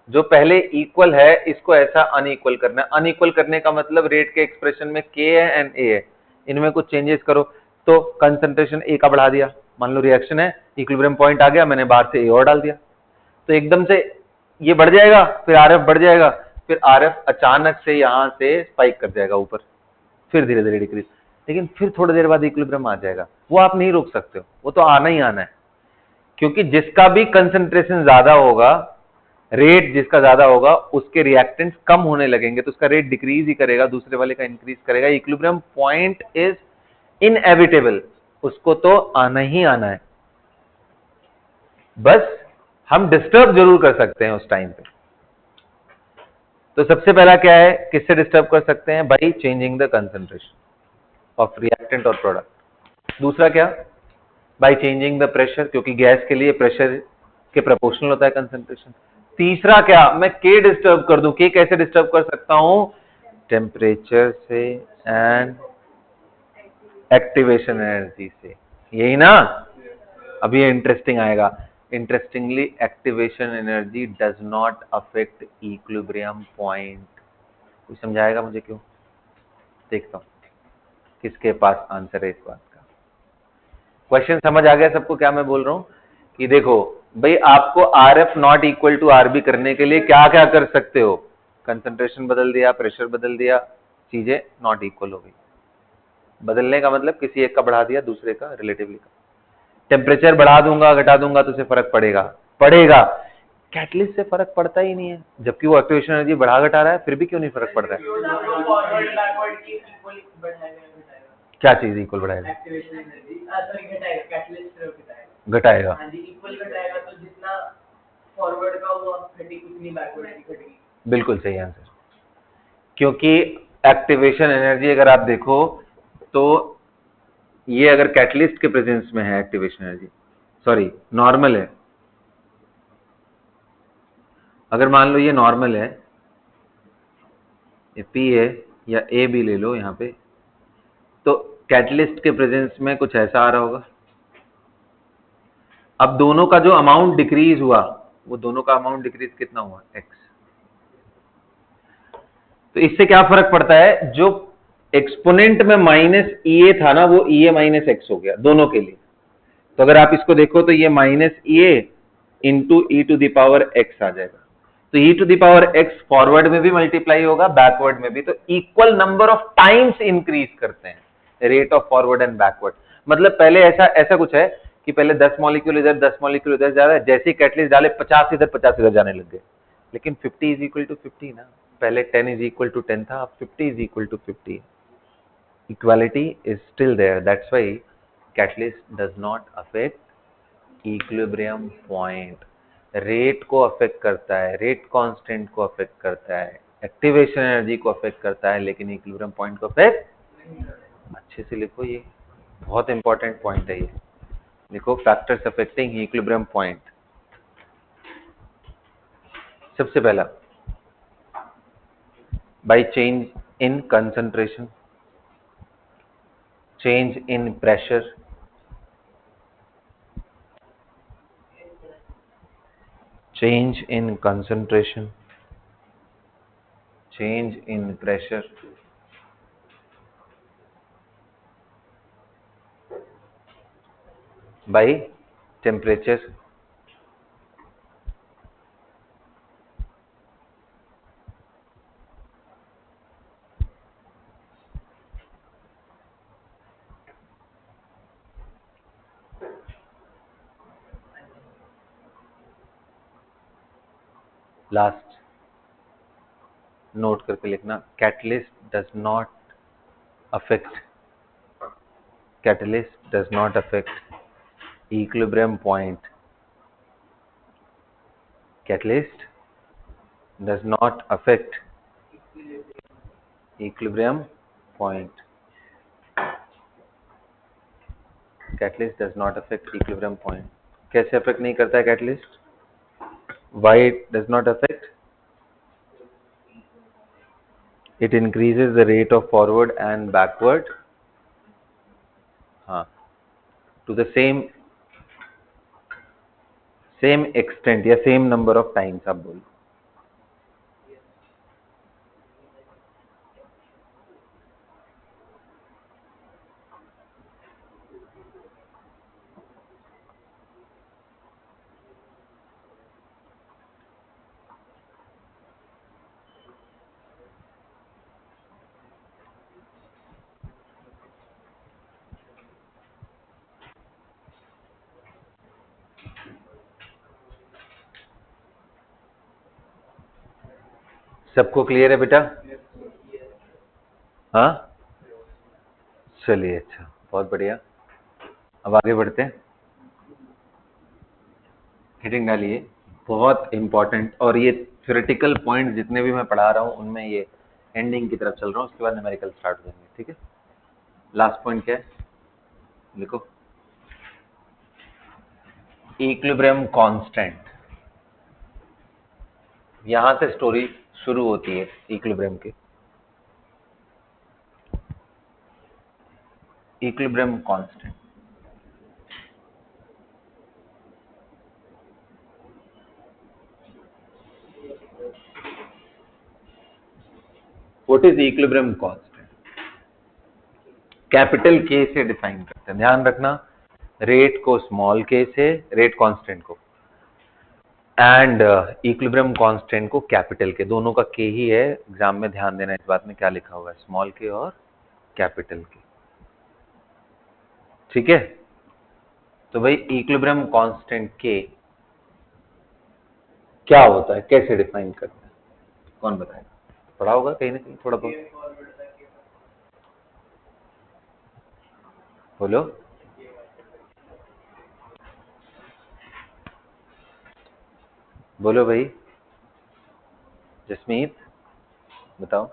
जो पहले इक्वल है इसको ऐसा अनइक्वल करना है। अनइक्वल करने का मतलब रेट के एक्सप्रेशन में के है एंड ए है, इनमें कुछ चेंजेस करो तो कंसंट्रेशन ए का बढ़ा दिया। मान लो रिएक्शन है, इक्विलिब्रियम पॉइंट आ गया, मैंने बाहर से ए और डाल दिया, तो एकदम से ये बढ़ जाएगा, फिर आर एफ बढ़ जाएगा, फिर आर एफ अचानक से यहां से स्पाइक कर जाएगा ऊपर, फिर धीरे धीरे डिक्रीज, लेकिन फिर थोड़ी देर बाद इक्विलिब्रियम आ जाएगा। वो आप नहीं रोक सकते हो, वो तो आना ही आना है, क्योंकि जिसका भी कंसंट्रेशन ज्यादा होगा, रेट जिसका ज्यादा होगा, उसके रिएक्टेंट्स कम होने लगेंगे तो उसका रेट डिक्रीज ही करेगा, दूसरे वाले का इंक्रीज करेगा। इक्विलिब्रियम पॉइंट इज इनएविटेबल, उसको तो आना ही आना है, बस हम डिस्टर्ब जरूर कर सकते हैं उस टाइम पे। तो सबसे पहला क्या है, किससे डिस्टर्ब कर सकते हैं? By changing the concentration of reactant और प्रोडक्ट। दूसरा क्या? बाई चेंजिंग द प्रेशर, क्योंकि गैस के लिए प्रेशर के प्रोपोर्शनल होता है कंसंट्रेशन। तीसरा क्या, मैं के डिस्टर्ब कर दूं। के कैसे डिस्टर्ब कर सकता हूं? टेम्परेचर से एंड एक्टिवेशन एनर्जी से, यही ना? अभी ये इंटरेस्टिंग आएगा। Interestingly activation energy does not affect equilibrium point. कोई समझाएगा मुझे क्यों? देखता हूं किसके पास आंसर है इस बात का। क्वेश्चन समझ आ गया सबको क्या मैं बोल रहा हूं? कि देखो भाई, आपको R F not equal to RB करने के लिए क्या क्या कर सकते हो? कंसंट्रेशन बदल दिया, प्रेशर बदल दिया, चीजें नॉट इक्वल हो गई। बदलने का मतलब किसी एक का बढ़ा दिया, दूसरे का रिलेटिवली का। टेम्परेचर बढ़ा दूंगा, घटा दूंगा तो उसे फर्क पड़ेगा, पड़ेगा। कैटलिस्ट से फर्क पड़ता ही नहीं है, जबकि वो एक्टिवेशन एनर्जी बढ़ा घटा रहा है, फिर भी क्यों नहीं फर्क पड़ रहा है? क्या चीज इक्वल बढ़ाएगा? घटाएगा। बिल्कुल सही आंसर, क्योंकि एक्टिवेशन एनर्जी अगर आप देखो तो ये अगर कैटलिस्ट के प्रेजेंस में है, एक्टिवेशन एनर्जी सॉरी नॉर्मल है, अगर मान लो ये नॉर्मल है, ये पी है या ए भी ले लो यहां पे, तो कैटलिस्ट के प्रेजेंस में कुछ ऐसा आ रहा होगा। अब दोनों का जो अमाउंट डिक्रीज हुआ, वो दोनों का अमाउंट डिक्रीज कितना हुआ? एक्स। तो इससे क्या फर्क पड़ता है? जो एक्सपोनेंट में माइनस ई ए था ना, वो ई ए माइनस एक्स हो गया दोनों के लिए। तो अगर आप इसको देखो तो ये minus E A into E to the power X आ जाएगा। तो E to the power X forward में भी मल्टीप्लाई होगा, बैकवर्ड में भी, तो equal number of times increase करते हैं rate of forward and backward. मतलब पहले ऐसा ऐसा कुछ है कि पहले 10 मॉलिक्यूल इधर, 10 मॉलिक्यूल इधर जा रहा है, जैसे ही कैटलिस्ट डाले 50 इधर 50 इधर जाने लग गए। लेकिन 50 इज इक्वल टू 50 ना, पहले 10 इज इक्वल टू 10 था, अब 50 is equal to 50। Equality is still there, that's why catalyst does not affect equilibrium point. Rate को अफेक्ट करता है, रेट कांस्टेंट को अफेक्ट करता है, एक्टिवेशन एनर्जी को अफेक्ट करता है, लेकिन इक्विलिब्रियम पॉइंट को अफेक्ट। अच्छे से लिखो, ये बहुत इंपॉर्टेंट पॉइंट है ये। देखो फैक्टर्स अफेक्टिंग इक्विलिब्रियम पॉइंट। सबसे पहला, by change in concentration, change in pressure, change in concentration, change in pressure, by temperature, last note करके लिखना, catalyst does not affect, catalyst does not affect equilibrium point, catalyst does not affect equilibrium point, catalyst does not affect equilibrium point. कैसे affect नहीं करता है catalyst? Why it does not affect? It increases the rate of forward and backward, हाँ, to the same extent या same number of times आप बोलो। सबको clear है बेटा? हाँ, चलिए, अच्छा, बहुत बढ़िया। अब आगे बढ़ते हैं। हेडिंग डालिए, बहुत इंपॉर्टेंट, और ये थ्योरेटिकल पॉइंट जितने भी मैं पढ़ा रहा हूँ उनमें ये एंडिंग की तरफ चल रहा हूँ, उसके बाद न्यूमेरिकल स्टार्ट हो जाएंगे, ठीक है? लास्ट पॉइंट क्या है? लिखो, इक्विलिब्रियम कांस्टेंट। यहां से स्टोरी शुरू होती है इक्विलिब्रियम के। Equilibrium constant, what is equilibrium constant? Capital के से डिफाइन करते हैं, ध्यान रखना, रेट को स्मॉल के से, रेट कांस्टेंट को, एंड इक्विलिब्रियम कांस्टेंट को कैपिटल के, दोनों का के ही है। एग्जाम में ध्यान देना इस बात में, क्या लिखा हुआ है, स्मॉल के और कैपिटल के, ठीक है? तो भाई इक्विलिब्रियम कांस्टेंट के क्या होता है, कैसे डिफाइन करते हैं, कौन बताएगा? पढ़ा होगा कहीं ना कहीं थोड़ा बहुत, बोलो। बोलो भाई, जसमीत बताओ,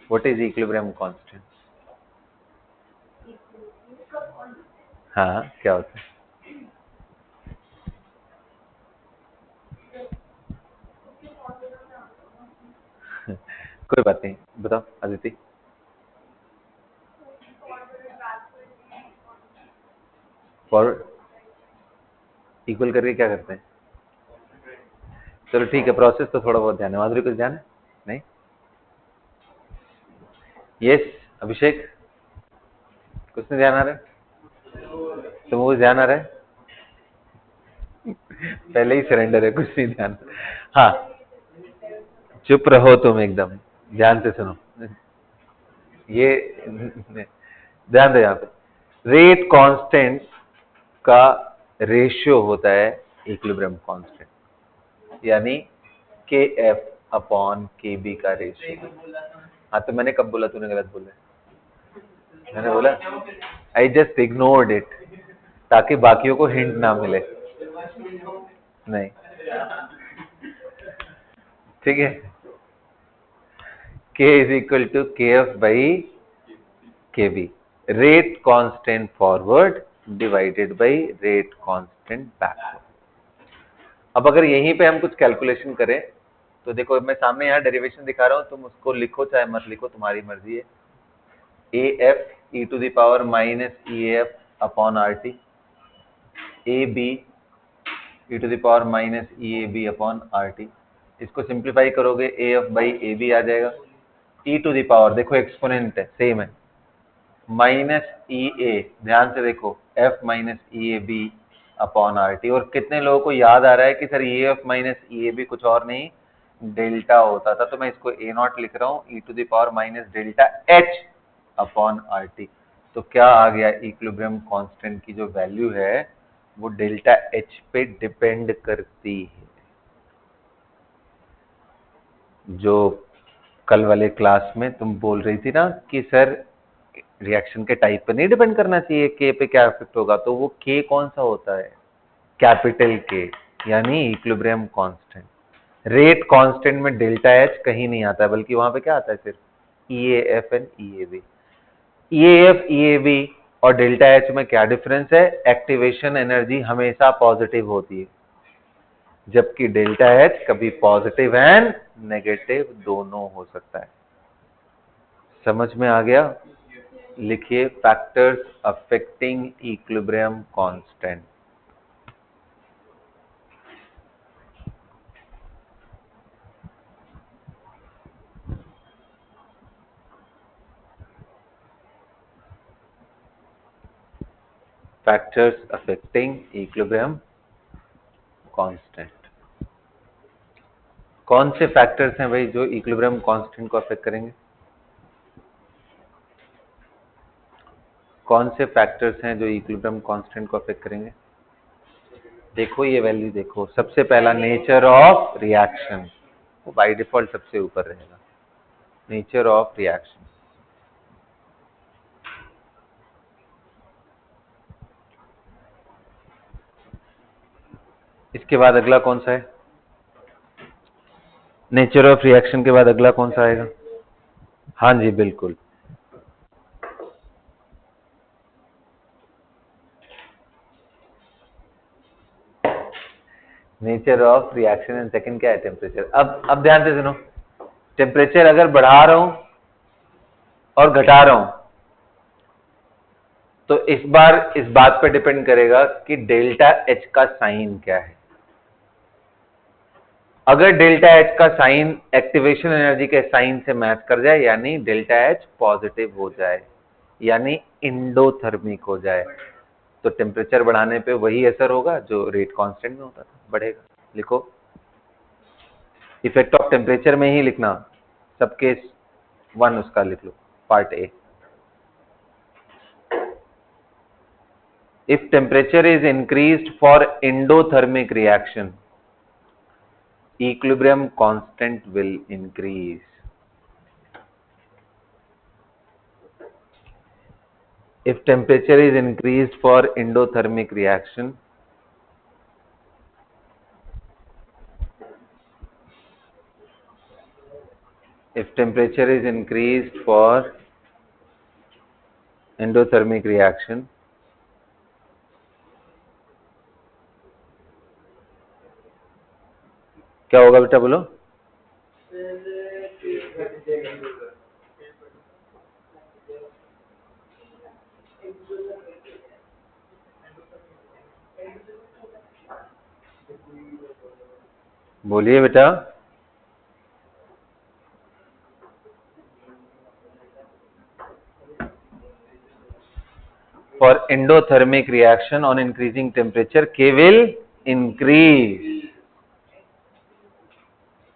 व्हाट इज इक्विलिब्रियम कांस्टेंट? हाँ, क्या होता है? कोई बात नहीं, बताओ अदिति। फॉरवर्ड इक्वल करके क्या करते हैं? चलो ठीक है, प्रोसेस तो थोड़ा बहुत ध्यान है। माधुरी कुछ ध्यान है? नहीं? यस अभिषेक, कुछ नहीं ध्यान आ रहा है? तुमको कुछ ध्यान आ रहा है? पहले ही सरेंडर है, कुछ नहीं ध्यान। हाँ, चुप रहो तुम एकदम, ध्यान से सुनो। ये ध्यान दो, यहाँ पे रेट कांस्टेंट का रेशियो होता है इक्विलिब्रियम कांस्टेंट, यानी के एफ अपॉन के बी का रेशियो। हाँ, तो मैंने कब बोला? तूने गलत बोला, मैंने बोला आई जस्ट इग्नोर्ड इट, ताकि बाकियों को हिंट ना मिले। नहीं, ठीक है, K is equal to KF by KB, rate constant forward divided by rate constant backward। अब अगर यहीं पे हम कुछ कैलकुलेशन करें तो देखो, मैं सामने यहाँ डेरिवेशन दिखा रहा हूँ, तुम उसको लिखो चाहे मत लिखो, तुम्हारी मर्जी है। AF e to the power minus EAF upon RT, AB e to the power minus EAB upon RT, इसको सिंप्लीफाई करोगे AF by AB आ जाएगा। e टू दी पावर, देखो एक्सपोनेंट है, सेम है, माइनस ई ए, ध्यान से देखो, F minus E A B upon R T. और कितने लोगों को याद आ रहा है कि sir E F minus E A भी कुछ और नहीं डेल्टा होता था, तो मैं इसको ए नॉट लिख रहा हूँ E to the power minus delta H upon R T. तो क्या आ गया, इक्विलिब्रियम कांस्टेंट की जो वैल्यू है वो डेल्टा एच पे डिपेंड करती है। जो कल वाले क्लास में तुम बोल रही थी ना कि सर रिएक्शन के टाइप पे नहीं डिपेंड करना चाहिए के पे क्या इफेक्ट होगा, तो वो के कौन सा होता है, कैपिटल के, यानी इक्विलिब्रियम कांस्टेंट। रेट कांस्टेंट में डेल्टा एच कहीं नहीं आता है, बल्कि वहां पे क्या आता है, सिर्फ E A F and E A B. E A F E A B और डेल्टा एच में क्या डिफरेंस है, एक्टिवेशन एनर्जी हमेशा पॉजिटिव होती है, जबकि डेल्टा एच कभी पॉजिटिव एंड नेगेटिव दोनों हो सकता है। समझ में आ गया? लिखिए factors affecting equilibrium constant. Factors affecting equilibrium constant. कौन से फैक्टर्स हैं भाई जो इक्विलिब्रियम कांस्टेंट को अफेक्ट करेंगे? कौन से फैक्टर्स हैं जो इक्विलिब्रियम कांस्टेंट को अफेक्ट करेंगे? देखो ये वैल्यू देखो, सबसे पहला नेचर ऑफ रिएक्शन, वो बाय डिफॉल्ट सबसे ऊपर रहेगा, नेचर ऑफ रिएक्शन। इसके बाद अगला कौन सा है? नेचर ऑफ रिएक्शन के बाद अगला कौन सा आएगा? हाँ जी बिल्कुल, nature of reaction and second क्या है, टेम्परेचर। अब ध्यान से सुनो, टेम्परेचर अगर बढ़ा रहा हूं और घटा रहा हूं तो इस बार इस बात पे डिपेंड करेगा कि डेल्टा एच का साइन क्या है। अगर डेल्टा एच का साइन एक्टिवेशन एनर्जी के साइन से मैच कर जाए, यानी डेल्टा एच पॉजिटिव हो जाए, यानी इंडोथर्मिक हो जाए, तो टेम्परेचर बढ़ाने पे वही असर होगा जो रेट कांस्टेंट में होता था, बढ़ेगा। लिखो, इफेक्ट ऑफ टेम्परेचर में ही लिखना, सब केस 1 उसका लिख लो, part A. If temperature is increased for endothermic reaction, equilibrium constant will increase. If temperature is increased for endothermic reaction, if temperature is increased for endothermic reaction, क्या होगा बेटा, बोलो? बोलिए बेटा। For endothermic reaction on increasing temperature, K will increase.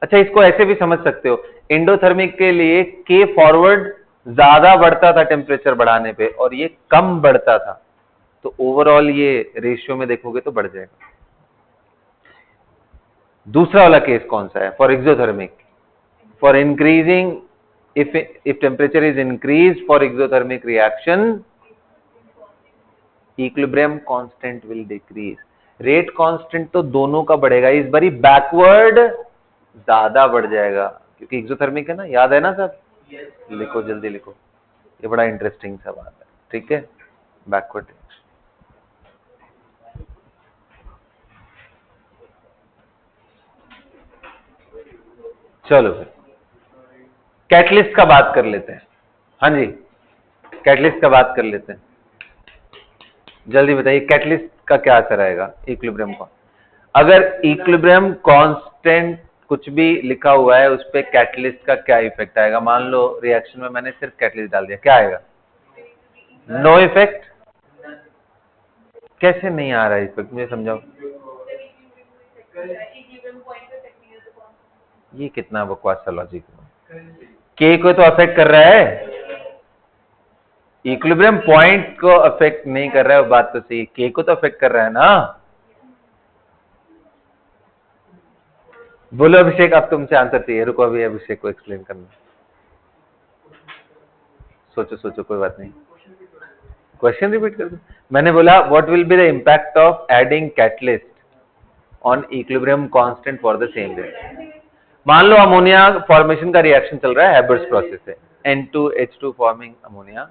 अच्छा, इसको ऐसे भी समझ सकते हो, एंडोथर्मिक के लिए के फॉरवर्ड ज्यादा बढ़ता था टेम्परेचर बढ़ाने पे और ये कम बढ़ता था, तो ओवरऑल ये रेशियो में देखोगे तो बढ़ जाएगा। दूसरा वाला केस कौन सा है? For exothermic, for increasing, if temperature is increase for exothermic reaction, equilibrium constant will decrease. Rate constant तो दोनों का बढ़ेगा, इस बारी बैकवर्ड ज्यादा बढ़ जाएगा क्योंकि एक्सोथर्मिक है ना, याद है ना सब? लिखो, जल्दी लिखो, ये बड़ा इंटरेस्टिंग सा बात है, ठीक है? बैकवर्ड। चलो फिर कैटलिस्ट का बात कर लेते हैं। हाँ जी, कैटलिस्ट का बात कर लेते हैं, जल्दी बताइए कैटलिस्ट का क्या असर आएगा इक्विलिब्रियम का? अगर इक्विलिब्रियम कांस्टेंट कुछ भी लिखा हुआ है उस पे कैटलिस्ट का क्या इफेक्ट आएगा? मान लो रिएक्शन में मैंने सिर्फ कैटलिस्ट डाल दिया, क्या आएगा? No effect. कैसे नहीं आ रहा है इफेक्ट, मुझे समझाओ। ये कितना बकवास सा लॉजिक है। के को तो अफेक्ट कर रहा है, इक्विलिब्रियम पॉइंट को अफेक्ट नहीं कर रहा है, वो बात तो सही, के को तो अफेक्ट कर रहा है ना। बोलो अभिषेक, अब तुमसे आंसर चाहिए, रुको अभी अभिषेक को एक्सप्लेन करना। सोचो सोचो, कोई बात नहीं, क्वेश्चन रिपीट कर दो। मैंने बोला what will be the impact of adding catalyst on equilibrium constant for the same rate. मान लो अमोनिया फॉर्मेशन का रिएक्शन चल रहा है, हैबर्स प्रोसेस है, N2H2 फॉर्मिंग अमोनिया।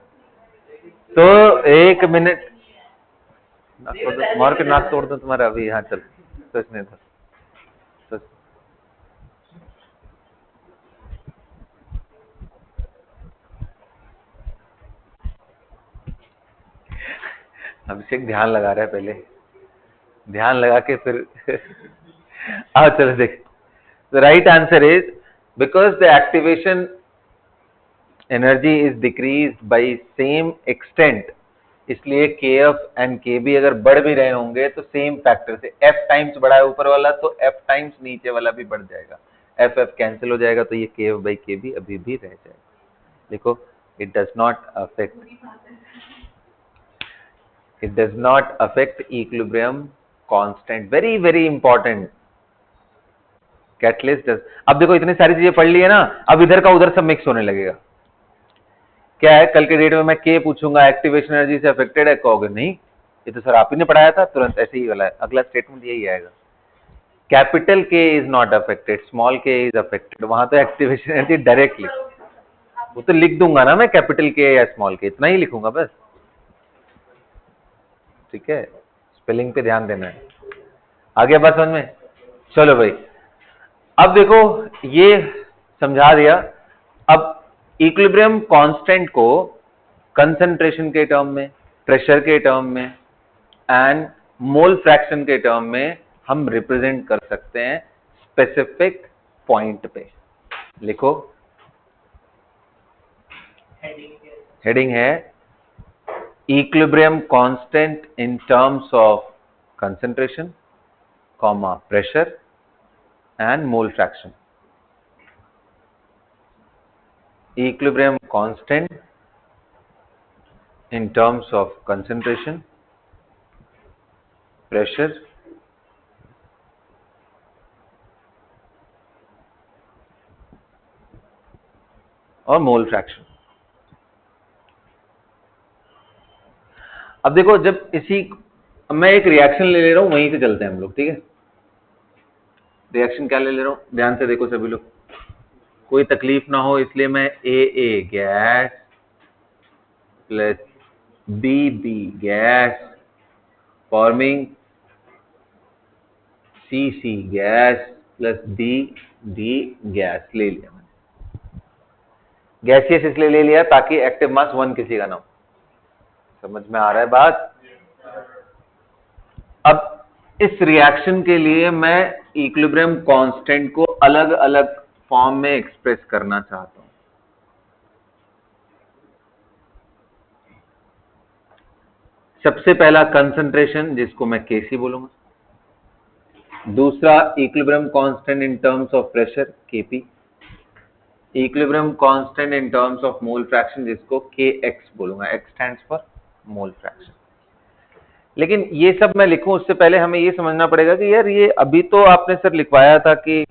तो एक मिनट, मार के नाक तोड़ दो तुम्हारा अभी। यहाँ चल, सोचने दो। अभिषेक ध्यान लगा रहा है, पहले ध्यान लगा के फिर आओ चलो देख। The right answer is because the activation energy is decreased bye same extent, इसलिए KF एंड KB अगर बढ़ भी रहे होंगे तो सेम फैक्टर से, F टाइम्स बढ़ा है ऊपर वाला तो F टाइम्स नीचे वाला भी बढ़ जाएगा, F कैंसिल हो जाएगा, तो ये KF बाई KB अभी भी रह जाएगा। देखो, it does not affect equilibrium constant, very very important. Catalyst does. अब देखो इतनी सारी चीजें पढ़ ली है ना, अब इधर का उधर सब मिक्स होने लगेगा। क्या है, कल के डेट में मैं के पूछूंगा एक्टिवेशन एनर्जी से अफेक्टेड है, कहोगे नहीं ये तो सर आप ही ने पढ़ाया था, तुरंत ऐसे ही वाला है, अगला स्टेटमेंट यही आएगा, कैपिटल के इज नॉट अफेक्टेड, स्मॉल के इज अफेक्टेड। वहां तो एक्टिवेशन एनर्जी डायरेक्टली, वो तो लिख दूंगा ना मैं, कैपिटल के या स्मॉल के, इतना ही लिखूंगा बस, ठीक है। स्पेलिंग पे ध्यान देना है। आगे बात समझ में? चलो भाई, अब देखो ये समझा दिया। अब इक्विलिब्रियम कांस्टेंट को कंसंट्रेशन के टर्म में, प्रेशर के टर्म में एंड मोल फ्रैक्शन के टर्म में हम रिप्रेजेंट कर सकते हैं स्पेसिफिक पॉइंट पे। लिखो, हेडिंग है equilibrium constant in terms of concentration, comma pressure and mole fraction. Equilibrium constant in terms of concentration, pressure और मोल फ्रैक्शन। अब देखो, जब मैं एक रिएक्शन ले रहा हूं, वहीं से चलते हैं हम लोग, ठीक है। रिएक्शन क्या ले रहा हूं, ध्यान से देखो सभी लोग, कोई तकलीफ ना हो इसलिए मैं AA gas plus BB gas forming CC gas plus D gas ले लिया मैंने। गैसियस इसलिए ले लिया ताकि एक्टिव मास 1 किसी का ना हो। समझ में आ रहा है बात? अब इस रिएक्शन के लिए मैं इक्विलिब्रियम कांस्टेंट को अलग अलग फॉर्म में एक्सप्रेस करना चाहता हूं। सबसे पहला कंसंट्रेशन, जिसको मैं Kc बोलूंगा। दूसरा equilibrium constant in terms of pressure Kp। Equilibrium constant in terms of mole fraction, जिसको Kx बोलूंगा, X stands for mole fraction. लेकिन ये सब मैं लिखूं उससे पहले हमें ये समझना पड़ेगा कि यार ये अभी तो आपने सर लिखवाया था कि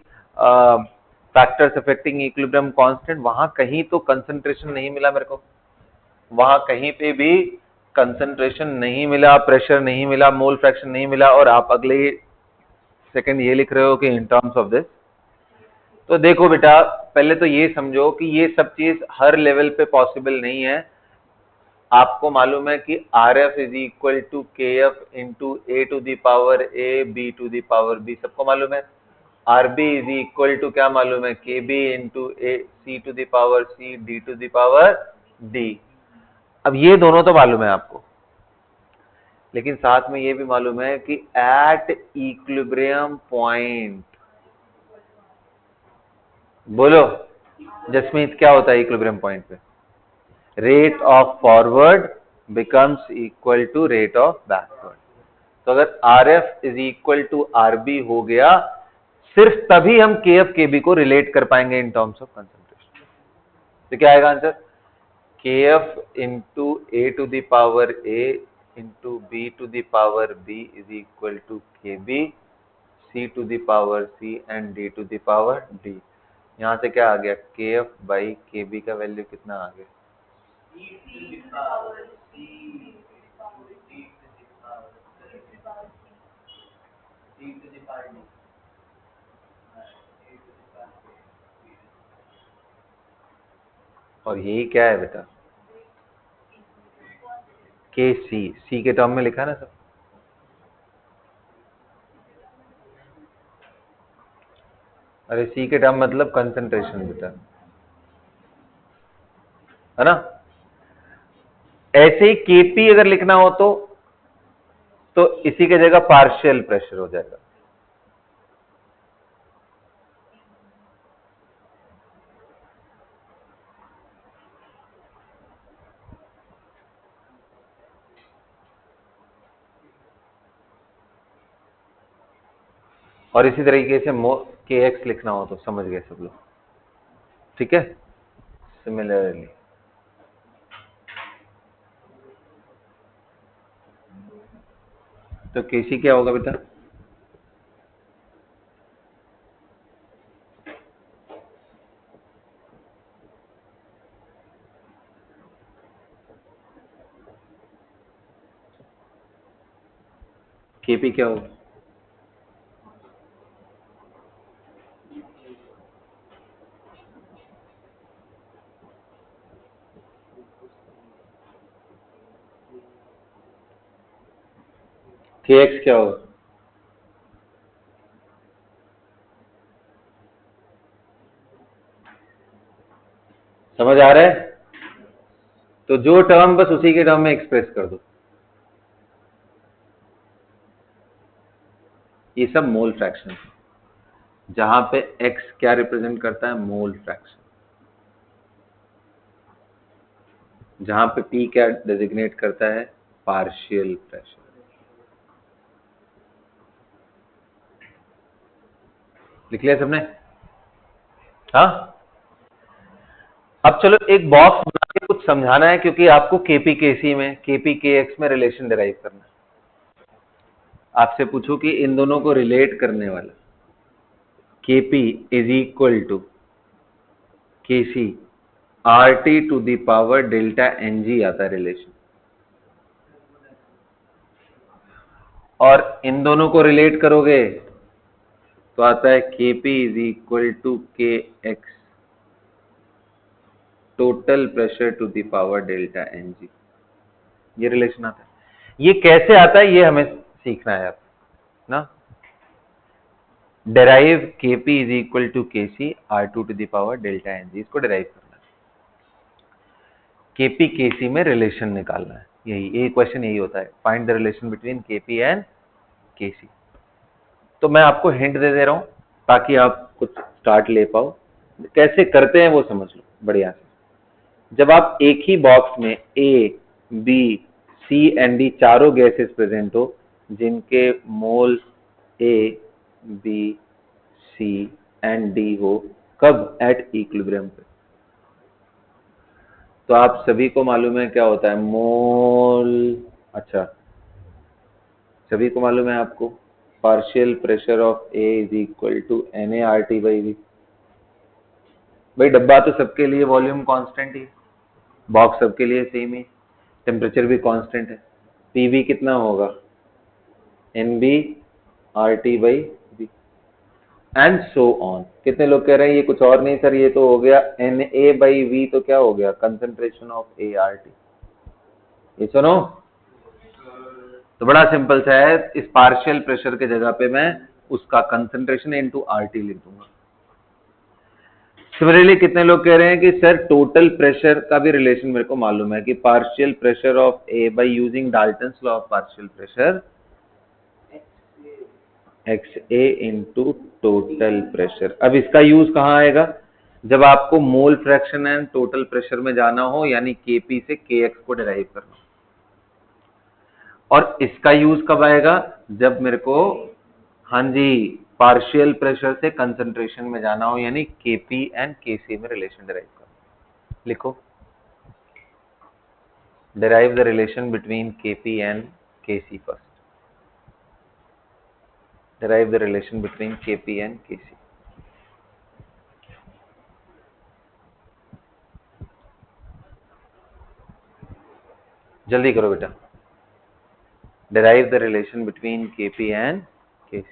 फैक्टर्स अफेक्टिंग इक्विलिब्रियम कांस्टेंट, वहां कहीं तो कंसंट्रेशन नहीं मिला मेरे को, वहां कहीं पे भी कंसंट्रेशन नहीं मिला, प्रेशर नहीं मिला, मोल फ्रैक्शन नहीं मिला, और आप अगले सेकंड ये लिख रहे हो कि इन टर्म्स ऑफ दिस। तो देखो बेटा, पहले तो ये समझो कि ये सब चीज हर लेवल पे पॉसिबल नहीं है। आपको मालूम है कि RF is equal to KF into A to the power A B to the power B, सबको मालूम है। RB इज इक्वल टू क्या मालूम है, KB into C to the power C D to the power D। अब ये दोनों तो मालूम है आपको, लेकिन साथ में ये भी मालूम है कि एट इक्विलिब्रियम पॉइंट, बोलो जसमीत, क्या होता है इक्विलिब्रियम पॉइंट पे? Rate of forward becomes equal to rate of backward. तो अगर RF is equal to RB हो गया, सिर्फ तभी हम KF KB को रिलेट कर पाएंगे इन टर्म्स ऑफ कंसंट्रेशन। तो क्या आएगा answer? KF into A to the power A into B to the power B is equal to KB C to the power C and D to the power D। यहां से क्या आ गया? KF by KB का value कितना आ गया? और यही क्या है बेटा? KC, C के टर्म में लिखा ना सब। अरे C के टर्म मतलब कंसंट्रेशन बेटा, है ना? ऐसे ही KP अगर लिखना हो तो इसी के जगह पार्शियल प्रेशर हो जाएगा। और इसी तरीके से KX लिखना हो तो समझ गए सब लोग, ठीक है? सिमिलरली तो KC क्या होगा बेटा? KP क्या होगा? KX क्या होगा? समझ आ रहा है? तो जो टर्म बस उसी के टर्म में एक्सप्रेस कर दो। ये सब मोल फ्रैक्शन, जहां पे x क्या रिप्रेजेंट करता है? Mole fraction. जहां पे P क्या डेजिग्नेट करता है? Partial pressure. लिख लिया सबने? हाँ, अब चलो एक बॉक्स बना के कुछ समझाना है, क्योंकि आपको KP KC में, KP KX में रिलेशन डिराइव करना है। आपसे पूछो कि इन दोनों को रिलेट करने वाला KP is equal to KC RT to the power delta NG आता है रिलेशन, और इन दोनों को रिलेट करोगे तो आता है KP is equal to KX total pressure to the power delta NG। ये रिलेशन आता है। ये कैसे आता है ये हमें सीखना है अब ना। Derive KP is equal to KC R2 to the power delta NG, इसको डेराइव करना है। KP KC में रिलेशन निकालना है, यही क्वेश्चन यही होता है, find the relation between KP and KC। तो मैं आपको हिंट दे रहा हूं ताकि आप कुछ स्टार्ट ले पाओ। कैसे करते हैं वो समझ लो बढ़िया से। जब आप एक ही बॉक्स में A, B, C and D चारों गैसेस प्रेजेंट हो, जिनके मोल A, B, C and D हो, कब? एट इक्विलिब्रियम पे। तो आप सभी को मालूम है क्या होता है? मोल। अच्छा, सभी को मालूम है आपको partial pressure of A is equal to NaRT by V। भाई डब्बा तो सबके लिए वॉल्यूम कांस्टेंट ही, बॉक्स सबके लिए सेम ही, टेम्परेचर भी कांस्टेंट है। PV कितना होगा? NB RT by V and so on. कितने लोग कह रहे हैं ये कुछ और नहीं सर, ये तो हो गया Na बाई V, तो क्या हो गया? Concentration of ART। ये सुनो, तो बड़ा सिंपल सा है, इस पार्शियल प्रेशर के जगह पे मैं उसका कंसंट्रेशन इनटू RT लिख दूंगा। सिमिलरली कितने लोग कह रहे हैं कि सर टोटल प्रेशर का भी रिलेशन मेरे को मालूम है कि partial pressure of A bye using Dalton's law of partial pressure XA into total pressure. अब इसका यूज कहाँ आएगा? जब आपको mole fraction and total pressure में जाना हो, यानी KP से KX को डिराइव करना। और इसका यूज कब आएगा? जब मेरे को, हाँ जी, पार्शियल प्रेशर से कंसंट्रेशन में जाना हो, यानी केपी एंड केसी में रिलेशन डिराइव करो। लिखो, derive the relation between Kp and Kc first. Derive the relation between Kp and Kc. जल्दी करो बेटा। Derive the relation between Kp and Kc.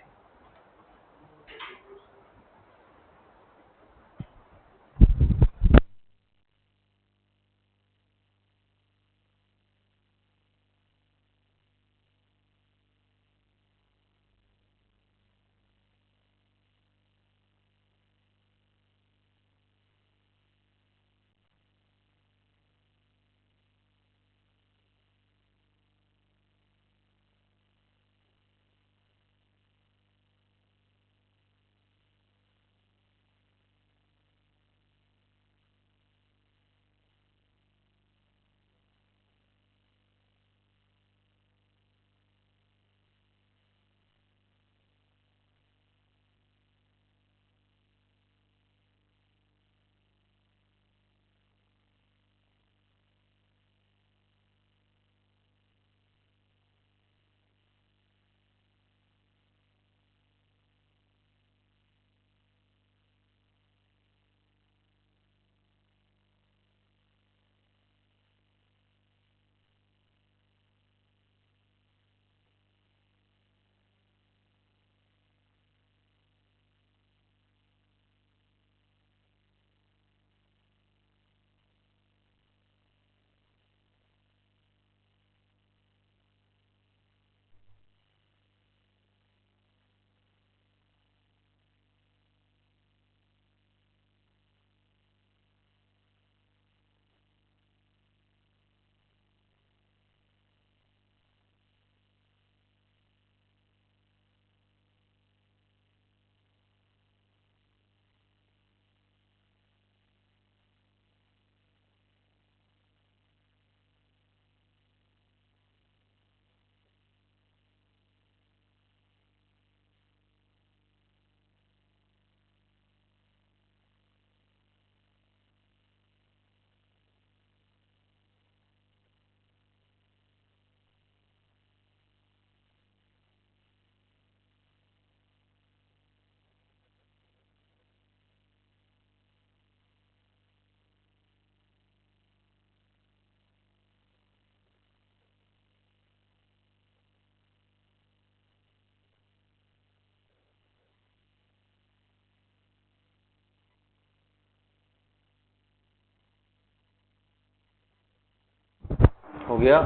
हो गया?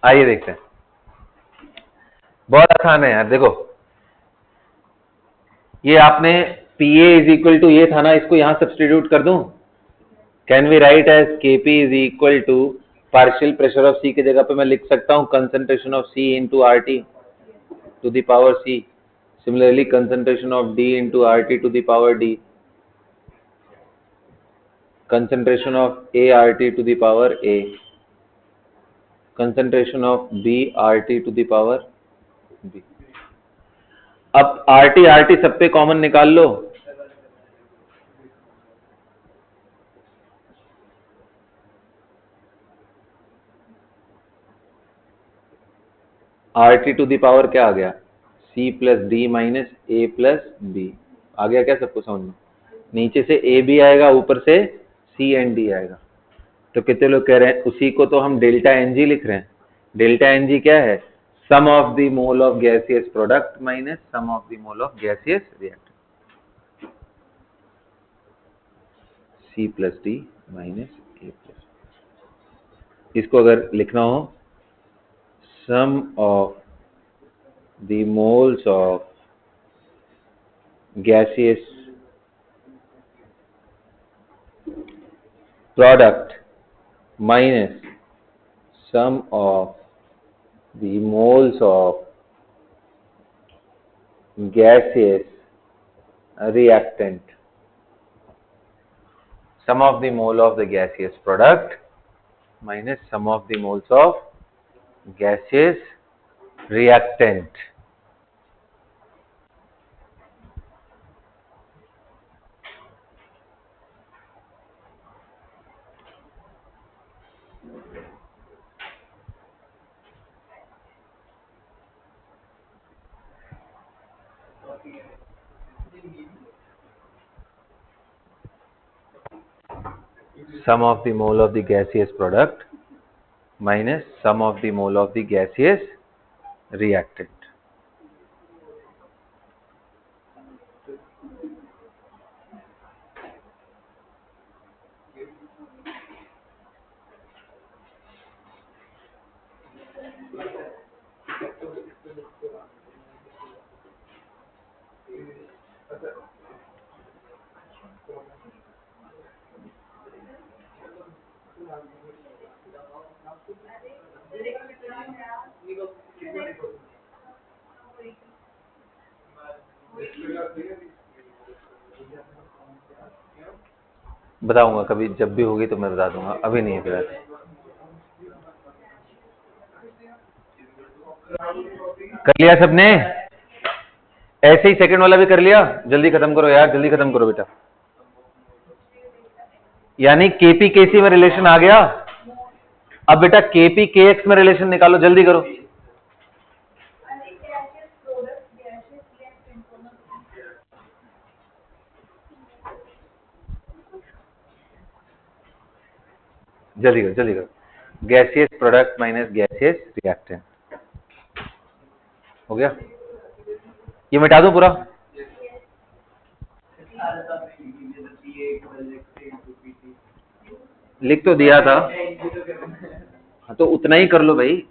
आइए देखते हैं। बहुत आसान है यार, देखो ये आपने Pa इज इक्वल टू ये था ना, इसको यहां सब्सटीट्यूट कर दूं। Can we write as Kp is equal to partial pressure of C की जगह पे मैं लिख सकता हूं concentration of C into RT to the power C। Similarly concentration of D into RT to the power D, concentration of ART to the power A, concentration of BRT to the power B। अब RT सब पे common निकाल लो, RT to the power क्या आ गया? C plus D minus A plus B. आ गया क्या सबको समझ में? नीचे से A भी आएगा, ऊपर से C एंड D आएगा। तो कितने लोग कह रहे हैं उसी को तो हम डेल्टा NG लिख रहे हैं। डेल्टा NG क्या है? Sum of the mole of gaseous product minus sum of the mole of gaseous reactant, C plus D minus A plus. इसको अगर लिखना हो, sum of the moles of gaseous product minus sum of the moles of gaseous reactant. Sum of the mole of the gaseous product minus sum of the moles of gaseous reactant. Sum of the mole of the gaseous product minus sum of the mole of the gaseous reactant. बताऊंगा कभी, जब भी होगी तो मैं बता दूंगा, अभी नहीं है फिलहाल। कर लिया सबने? ऐसे ही सेकंड वाला भी कर लिया? जल्दी खत्म करो यार, जल्दी खत्म करो बेटा। यानी केपी केसी में रिलेशन आ गया। अब बेटा केपी के एक्स में रिलेशन निकालो, जल्दी करो। जल्दी करो, जल्दी करो। Gaseous product minus gaseous reactant हो गया। ये मिटा दूं पूरा? लिख तो दिया था। हाँ तो उतना ही कर लो भाई,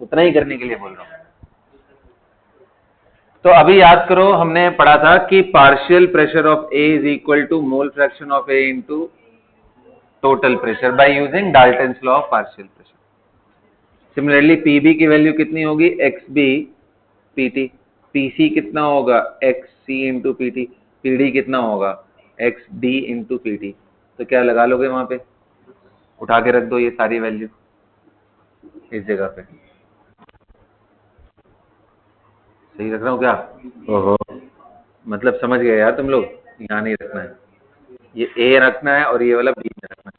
उतना ही करने के लिए बोल रहा हूं। तो अभी याद करो, हमने पढ़ा था कि partial pressure of A is equal to mole fraction of A into total pressure by using Dalton's law of partial pressure. Similarly PB की वैल्यू कितनी होगी? X B PT. पीसी कितना होगा? X C into PT. PD कितना होगा? X D into PT. तो क्या लगा लोगे वहां पे? उठा के रख दो ये सारी वैल्यू इस जगह पे। सही रख रहा हूँ क्या? ओहो, मतलब समझ गए यार तुम लोग। यहाँ नहीं रखना है, ये ए रखना है और ये वाला बी में रखना है,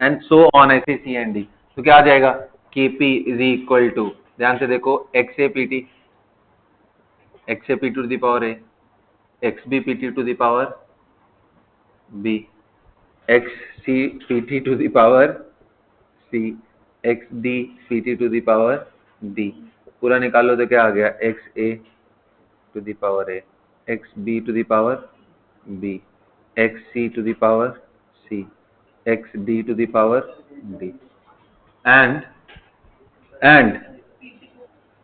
एंड सो ऑन, ऐसे सी एंड डी। तो क्या आ जाएगा? के पी इज इक्वल टू, ध्यान से देखो, X A P T, X A P to the power A, X B P T to the power B, X C P T to the power C, X D P T to the power D. पूरा निकालो तो क्या आ गया? X A to the power A, X B to the power B, X C to the power C, X D to the power D, and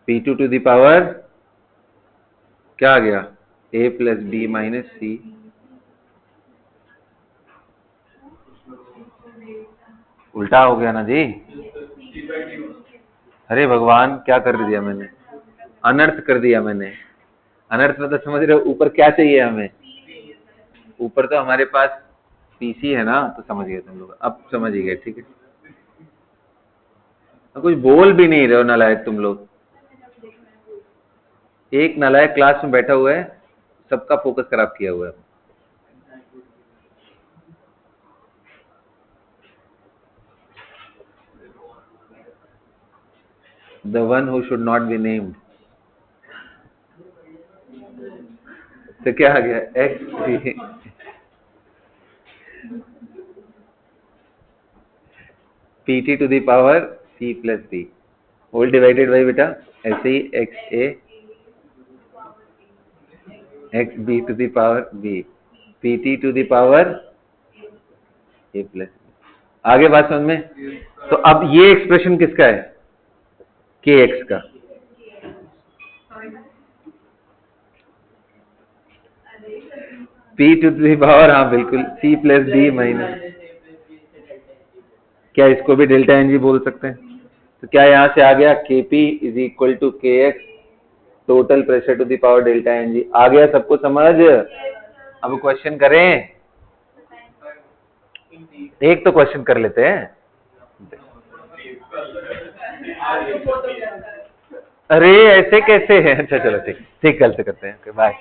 P to the power क्या आ गया? ए plus B minus सी। उल्टा हो गया ना जी? अरे भगवान, क्या कर दिया मैंने? अनर्थ कर दिया मैंने। अनर्थ मतलब समझ रहे हो? ऊपर क्या चाहिए हमें? ऊपर तो हमारे पास पीसी है ना, तो समझ गए तुम लोग, अब समझ ही गए, ठीक है। कुछ बोल भी नहीं रहे हो नालायक तुम लोग। एक नालायक क्लास में बैठा हुआ है, सबका फोकस खराब किया हुआ है। The one who should not be named. तो क्या आ गया? X P T to the power C plus D whole divided by बेटा ऐसे ही X A X B to the power B, P T to the power A plus. आगे बात समझ में। तो अब ये एक्सप्रेशन किसका है, के एक्स का। पी टू दी पावर, हाँ बिल्कुल, सी प्लस डी माइनस, क्या इसको भी डेल्टा एन जी बोल सकते हैं। तो क्या यहां से आ गया, K P is equal to K X total pressure to the power delta N G. आ गया सबको समझ। अब क्वेश्चन करें, एक तो क्वेश्चन कर लेते हैं। अरे ऐसे कैसे है, अच्छा चलो ठीक ठीक, कल से करते हैं, बाय।